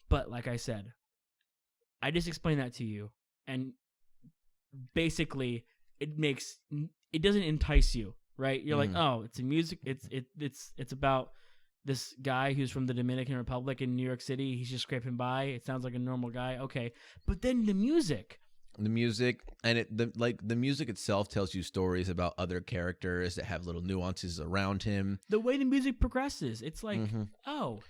But like I said, I just explained that to you, and basically it doesn't entice you, right? You're like, oh, it's a music. It's about this guy who's from the Dominican Republic in New York City. He's just scraping by. It sounds like a normal guy. Okay. But then the music and the music itself tells you stories about other characters that have little nuances around him. The way the music progresses, it's like, oh,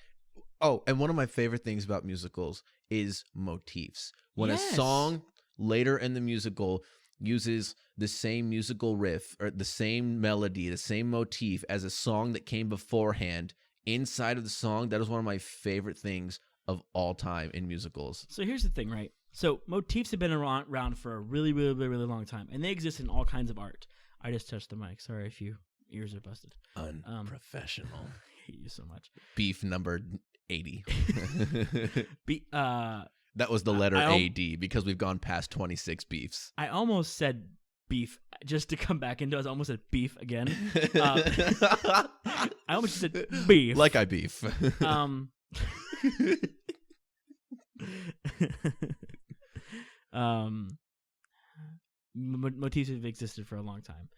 and one of my favorite things about musicals is motifs. When a song later in the musical uses the same musical riff or the same melody, the same motif as a song that came beforehand, inside of the song, that is one of my favorite things of all time in musicals. So here's the thing, right? So motifs have been around for a really, really, really, really long time, and they exist in all kinds of art. I just touched the mic. Sorry if your ears are busted. Unprofessional. I hate you so much. Beef number 80. That was the letter AD because we've gone past 26 beefs. I almost said beef just to come back into it. I almost said beef again. I almost said beef. Like I beef. Motifs have existed for a long time.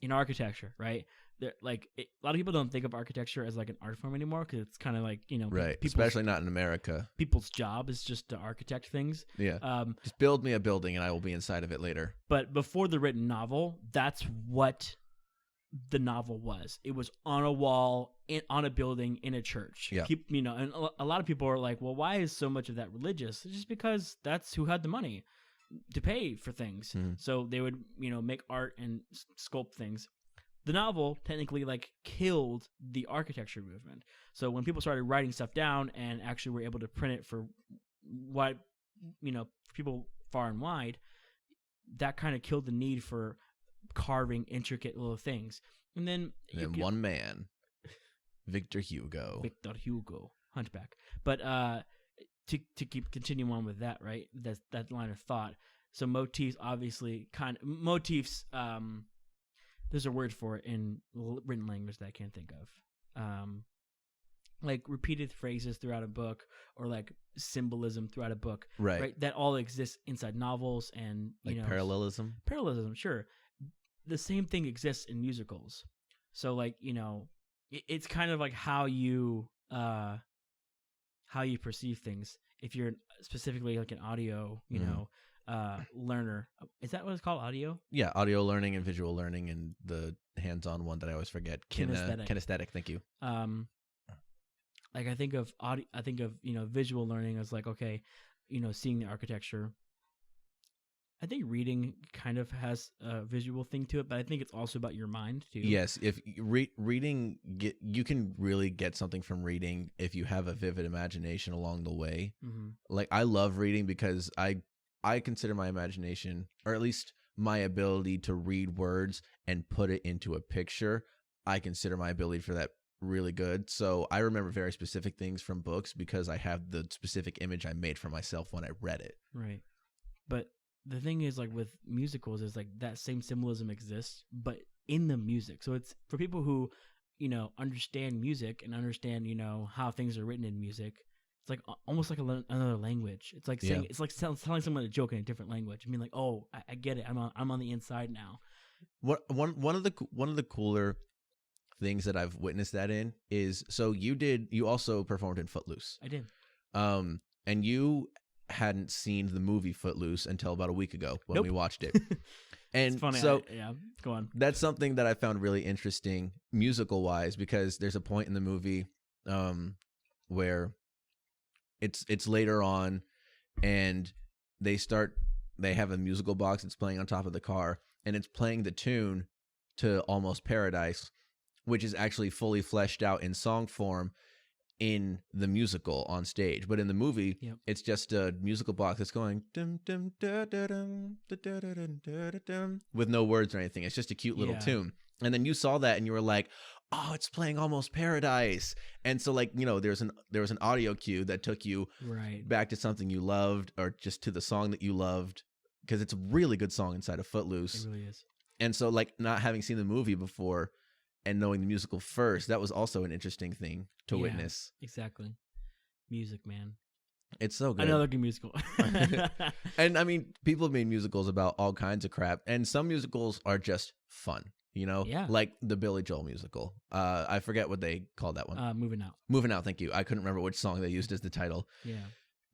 In architecture, right? A lot of people don't think of architecture as like an art form anymore because it's kind of like, right. Especially not in America. People's job is just to architect things. Yeah. Just build me a building and I will be inside of it later. But before the written novel, that's what the novel was. It was on a wall, on a building, in a church. Yeah. And a lot of people are like, well, why is so much of that religious? It's just because that's who had the money to pay for things. So they would, make art and sculpt things. The novel technically killed the architecture movement. So when people started writing stuff down and actually were able to print it for for people far and wide, that kind of killed the need for carving intricate little things. And then one man, Victor Hugo, Hunchback. But to continue on with that, right? That line of thought. So motifs, obviously, there's a word for it in written language that I can't think of. Like repeated phrases throughout a book, or like symbolism throughout a book, right? That all exists inside novels and parallelism. Parallelism, sure. The same thing exists in musicals. So it's kind of like how you perceive things. If you're specifically like an audio, learner. Is that what it's called? Audio? Yeah, audio learning and visual learning, and the hands-on one that I always forget. Kinesthetic. Thank you. I think of audio. I think of visual learning as like, okay, seeing the architecture. I think reading kind of has a visual thing to it, but I think it's also about your mind too. Yes, if reading, you can really get something from reading if you have a vivid imagination along the way. Like I love reading because I consider my imagination, or at least my ability to read words and put it into a picture, I consider my ability for that really good. So I remember very specific things from books because I have the specific image I made for myself when I read it. Right. But the thing is, with musicals, is that same symbolism exists, but in the music. So it's for people who, understand music and understand, how things are written in music. It's like almost like another language. It's like saying, it's like telling someone a joke in a different language. I mean, oh, I get it. I'm on the inside now. One of the cooler things that I've witnessed that in is, so you also performed in Footloose. I did. And you hadn't seen the movie Footloose until about a week ago when we watched it. And it's funny. so Yeah, go on. that's something that I found really interesting musical wise, because there's a point in the movie where it's later on, and they have a musical box that's playing on top of the car, and it's playing the tune to Almost Paradise, which is actually fully fleshed out in song form in the musical on stage. But in the movie, it's just a musical box that's going dum, dum, da, da, dum, da, da, da, dum, da, da, dum, with no words or anything. It's just a cute little tune. And then you saw that and you were like, oh, it's playing Almost Paradise. And so, like, there was an audio cue that took you back to something you loved, or just to the song that you loved, because it's a really good song inside of Footloose. It really is. And so, like, not having seen the movie before and knowing the musical first, that was also an interesting thing to witness. Exactly. Music, man. It's so good. Another good musical. And I mean, people have made musicals about all kinds of crap, and some musicals are just fun, like the Billy Joel musical. I forget what they called that one. Moving Out. Moving Out, thank you. I couldn't remember which song they used as the title. Yeah.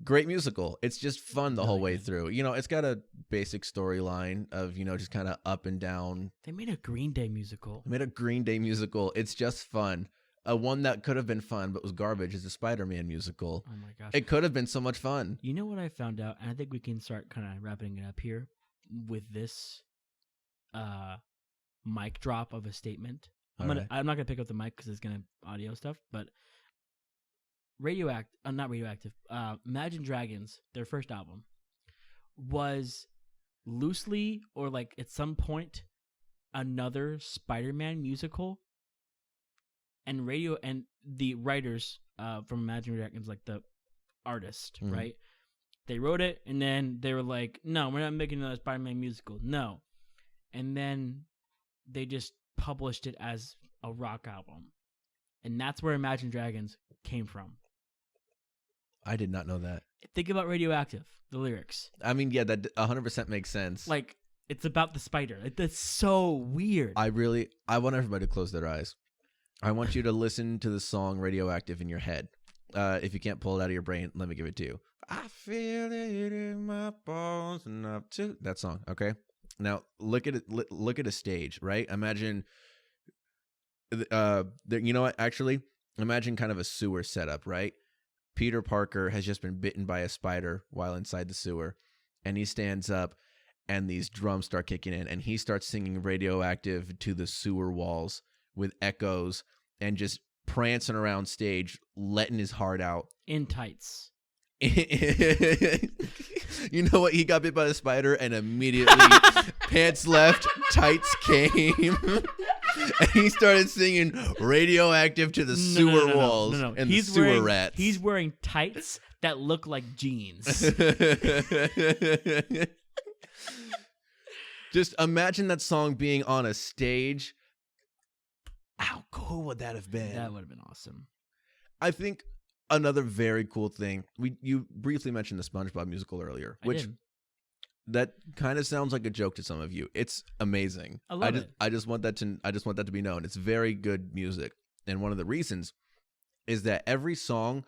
Great musical. It's just fun the whole way through. It's got a basic storyline of, just kind of up and down. They made a Green Day musical. It's just fun. One that could have been fun but was garbage is the Spider-Man musical. Oh my gosh. It could have been so much fun. You know what I found out? And I think we can start kind of wrapping it up here with this mic drop of a statement. I'm not going to pick up the mic because it's going to audio stuff, but not Radioactive. Imagine Dragons, their first album, was loosely, or like at some point, another Spider-Man musical. And the writers from Imagine Dragons, like the artist, right? They wrote it, and then they were like, "No, we're not making another Spider-Man musical." No, and then they just published it as a rock album, and that's where Imagine Dragons came from. I did not know that. Think about Radioactive, the lyrics. I mean, yeah, that 100% makes sense. Like, it's about the spider. That's so weird. I want everybody to close their eyes. I want you to listen to the song Radioactive in your head. If you can't pull it out of your brain, let me give it to you. I feel it in my bones and up to that song. Okay. Now look at it. Look at a stage, right? Imagine, you know what? Actually, imagine kind of a sewer setup, right? Peter Parker has just been bitten by a spider while inside the sewer, and he stands up, and these drums start kicking in, and he starts singing Radioactive to the sewer walls with echoes, and just prancing around stage, letting his heart out. In tights. You know what? He got bit by the spider, and immediately pants left, tights came, and he started singing Radioactive to the sewer walls and the sewer rats. He's wearing tights that look like jeans. Just imagine that song being on a stage. How cool would that have been? That would have been awesome. I think another very cool thing, you briefly mentioned the SpongeBob musical earlier, which that kind of sounds like a joke to some of you. It's amazing. I love it. I just want that to be known. It's very good music, and one of the reasons is that every song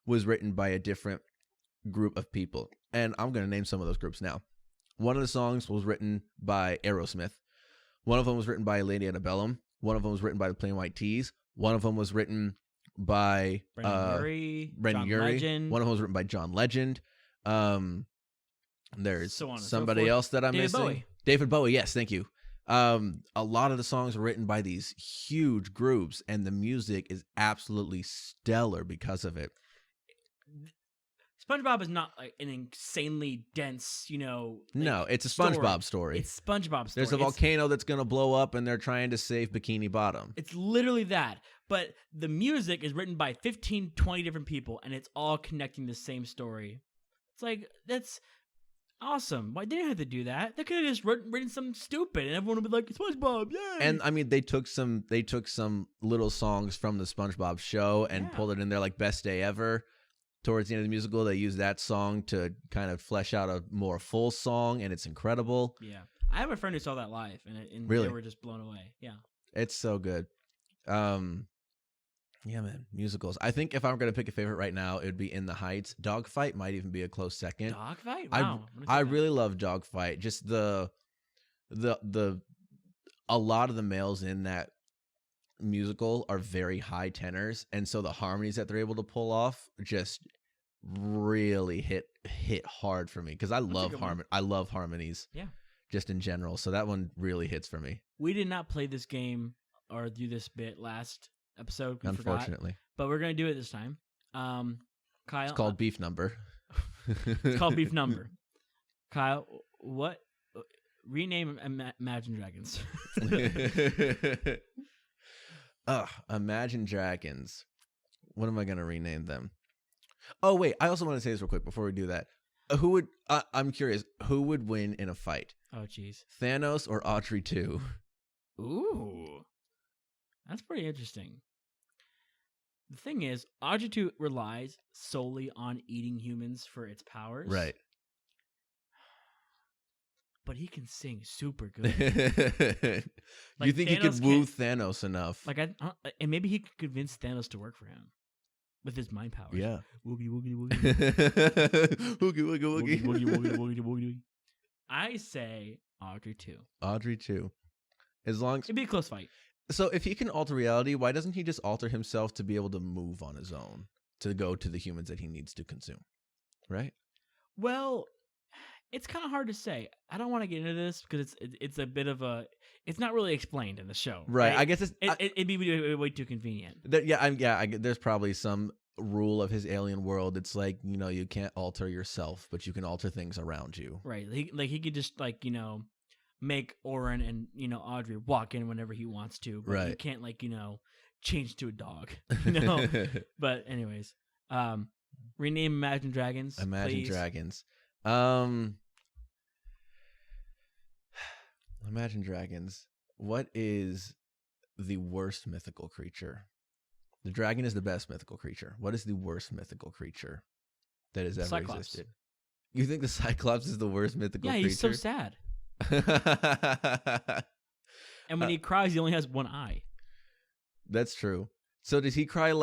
was written by a different group of people, and I'm going to name some of those groups now. One of the songs was written by Aerosmith. One of them was written by Lady Antebellum. One of them was written by the Plain White T's. One of them was written by Brendan Urie. Legend. One of them was written by John Legend. There's somebody else that I'm missing. Bowie. David Bowie. Yes, thank you. A lot of the songs were written by these huge groups, and the music is absolutely stellar because of it. SpongeBob is not like an insanely dense, No, it's a SpongeBob story. It's SpongeBob story. There's a volcano that's going to blow up, and they're trying to save Bikini Bottom. It's literally that. But the music is written by 15, 20 different people, and it's all connecting the same story. It's like, that's awesome. Why they didn't have to do that? They could have just written something stupid, and everyone would be like, SpongeBob, yay! And I mean, they took some little songs from the SpongeBob show and pulled it in there, like Best Day Ever. Towards the end of the musical, they use that song to kind of flesh out a more full song, and it's incredible. Yeah. I have a friend who saw that live, and really? They were just blown away. Yeah. It's so good. Yeah, man, musicals. I think if I'm going to pick a favorite right now, it would be In the Heights. Dogfight might even be a close second. Dogfight? Wow. I really love Dogfight. Just the a lot of the males in that musical are very high tenors, and so the harmonies that they're able to pull off just really hit hard for me because I love harmonies. Yeah. Just in general. So that one really hits for me. We did not play this game or do this bit last episode. Unfortunately. But we're going to do it this time. Kyle. It's called Beef Number. It's called Beef Number. Kyle, what? Rename Imagine Dragons. Imagine Dragons. What am I going to rename them? Oh, wait. I also want to say this real quick before we do that. I'm curious, who would win in a fight? Oh, jeez. Thanos or Audrey 2? Ooh. That's pretty interesting. The thing is, Audrey 2 relies solely on eating humans for its powers. Right. But he can sing super good. You think he could woo Thanos enough? And maybe he could convince Thanos to work for him. With his mind powers. Yeah. Woogie, woogie, woogie. Woogie, woogie, woogie. Woogie, woogie, woogie, woogie. I say Audrey 2. Audrey 2. As long as... It'd be a close fight. So if he can alter reality, why doesn't he just alter himself to be able to move on his own? To go to the humans that he needs to consume. Right? Well, it's kind of hard to say. I don't want to get into this because it's a bit of a... It's not really explained in the show. Right. I guess it'd be way too convenient. There's probably some rule of his alien world. It's like, you can't alter yourself, but you can alter things around you. Right. He could just make Oren and Audrey walk in whenever he wants to. But you can't change to a dog. But anyways, rename Imagine Dragons. Imagine Dragons. Imagine Dragons. What is the worst mythical creature? The dragon is the best mythical creature. What is the worst mythical creature that has ever existed? You think the Cyclops is the worst mythical creature? Yeah, he's so sad. And when he cries, he only has one eye. That's true. So does he cry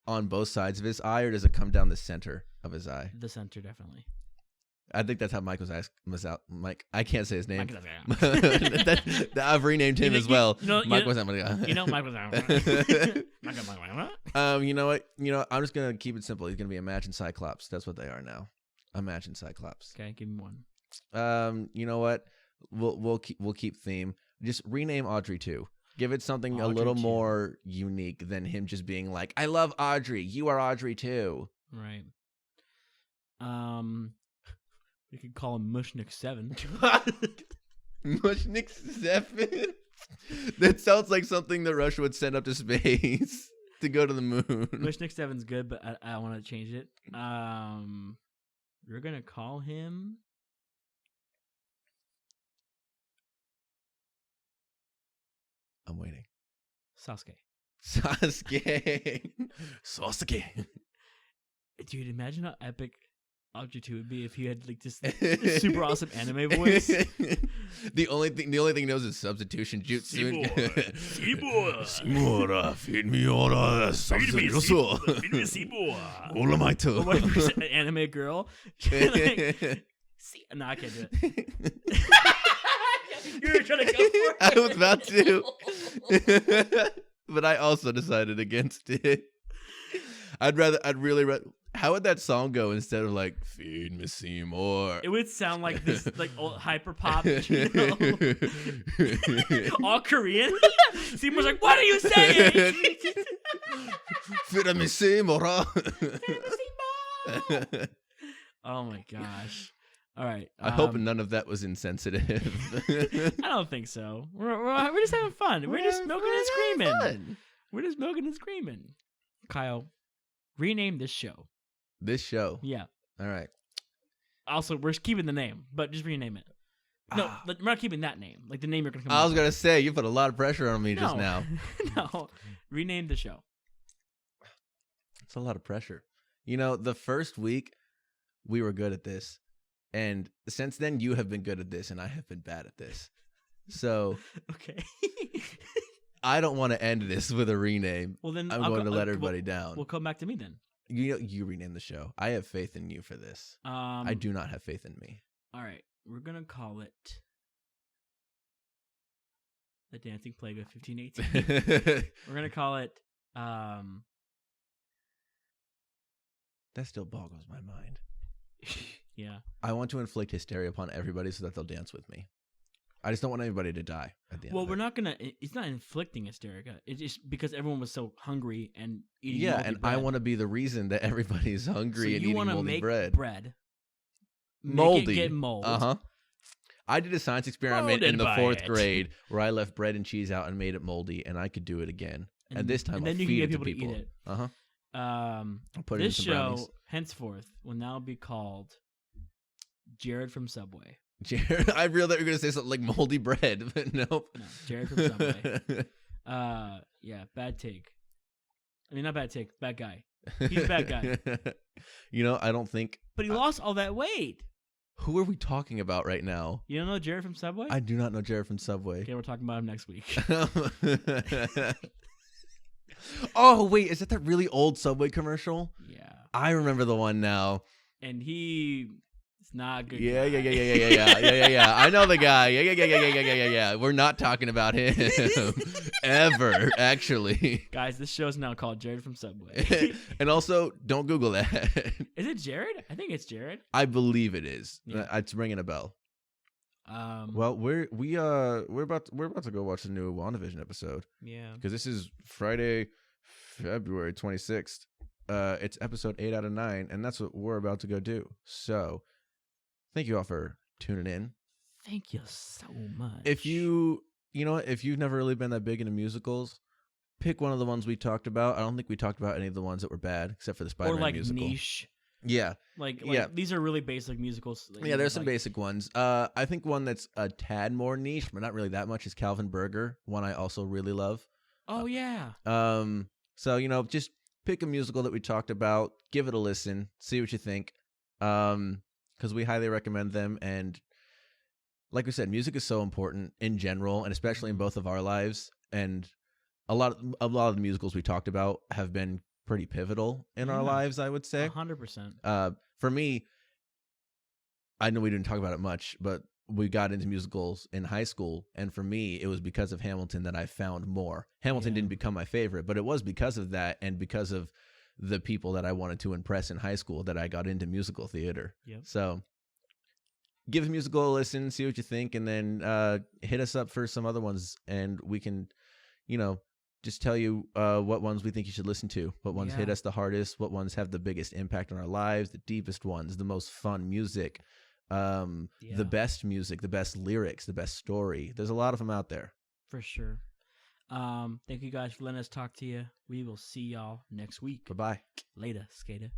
on both sides of his eye, or does it come down the center of his eye? The center, definitely. I think that's how Mike was out. Mike, I can't say his name. I've renamed him as well. Mike was out. You know what? I'm just gonna keep it simple. He's gonna be Imagine Cyclops. That's what they are now. Imagine Cyclops. Okay, give me one. You know what? We'll keep theme. Just rename Audrey 2. Give it something a little more unique than him just being like, "I love Audrey. You are Audrey 2." Right. We could call him Mushnik 7. Mushnik 7? That sounds like something that Russia would send up to space to go to the moon. Mushnik 7's good, but I want to change it. We're going to call him... I'm waiting. Sasuke. Sasuke. Dude, imagine how epic Audrey 2 would be if he had this super awesome anime voice. The only thing he knows is substitution jutsu. Seymour, feed me all substitution. Feed me Seymour. All of my toe. What if an anime girl? No, I can't do it. You were trying to go for it. I was about to. But I also decided against it. I'd really rather. How would that song go instead of "Feed me Seymour"? It would sound like this, old hyper pop, all Korean. Seymour's like, "What are you saying?" Feed me Seymour. Oh my gosh! All right. I hope none of that was insensitive. I don't think so. We're just having fun. We're just milking and screaming. We're just milking and screaming. Kyle, rename this show. This show? Yeah. All right. Also, we're keeping the name, but just rename it. No, we're not keeping that name. The name you're going to come I was up going to with. say, you put a lot of pressure on me just now. No. Rename the show. It's a lot of pressure. The first week, we were good at this. And since then, you have been good at this, and I have been bad at this. So, okay. I don't want to end this with a rename. Well, then I'm going to let everybody down. We'll come back to me then. You rename the show. I have faith in you for this. I do not have faith in me. All right. We're going to call it The Dancing Plague of 1518. We're gonna call it. That still boggles my mind. Yeah. I want to inflict hysteria upon everybody so that they'll dance with me. I just don't want anybody to die at the end. Well, we're not gonna. It's not inflicting hysteria. It's just because everyone was so hungry and eating. Yeah, and bread. I want to be the reason that everybody's hungry and eating moldy bread. Moldy. Get mold. I did a science experiment in the 4th grade where I left bread and cheese out and made it moldy, and I could do it again. And this time, I'll feed it to people. To eat it. Put it this in some show brownies. henceforth will now be called Jared from Subway. Jared, I realized you were gonna say something like moldy bread, but nope. No, Jared from Subway. Yeah, bad take. I mean, not bad take, bad guy. He's a bad guy. I don't think. But he lost all that weight. Who are we talking about right now? You don't know Jared from Subway? I do not know Jared from Subway. Okay, we're talking about him next week. Oh, wait, is that really old Subway commercial? Yeah. I remember the one now. And he's not a good Yeah. guy. I know the guy. Yeah. We're not talking about him ever, actually. Guys, this show's now called Jared from Subway. And also, don't Google that. Is it Jared? I think it's Jared. I believe it is. Yeah. It's ringing a bell. Well, we're about to go watch the new WandaVision episode. Yeah. Because this is Friday, February 26th. It's episode 8 out of 9, and that's what we're about to go do. So, thank you all for tuning in. Thank you so much. If you've never really been that big into musicals, pick one of the ones we talked about. I don't think we talked about any of the ones that were bad, except for the Spider-Man musical. Or niche. Yeah. Like these are really basic musicals. Yeah, there's some basic ones. I think one that's a tad more niche, but not really that much, is Calvin Berger, one I also really love. Oh, yeah. So, just pick a musical that we talked about, give it a listen, see what you think, because we highly recommend them. And like we said, music is so important in general, and especially in both of our lives. And a lot of the musicals we talked about have been pretty pivotal in our lives, I would say. 100%. For me, I know we didn't talk about it much, but we got into musicals in high school, and for me, it was because of Hamilton that I found more. Hamilton didn't become my favorite, but it was because of that and because of the people that I wanted to impress in high school that I got into musical theater. Yep. So give the musical a listen, see what you think, and then hit us up for some other ones, and we can, just tell you what ones we think you should listen to, what ones hit us the hardest, what ones have the biggest impact on our lives, the deepest ones, the most fun music, the best music, the best lyrics, the best story. There's a lot of them out there. For sure. Thank you guys for letting us talk to you. We will see y'all next week. Bye-bye. Later, skater.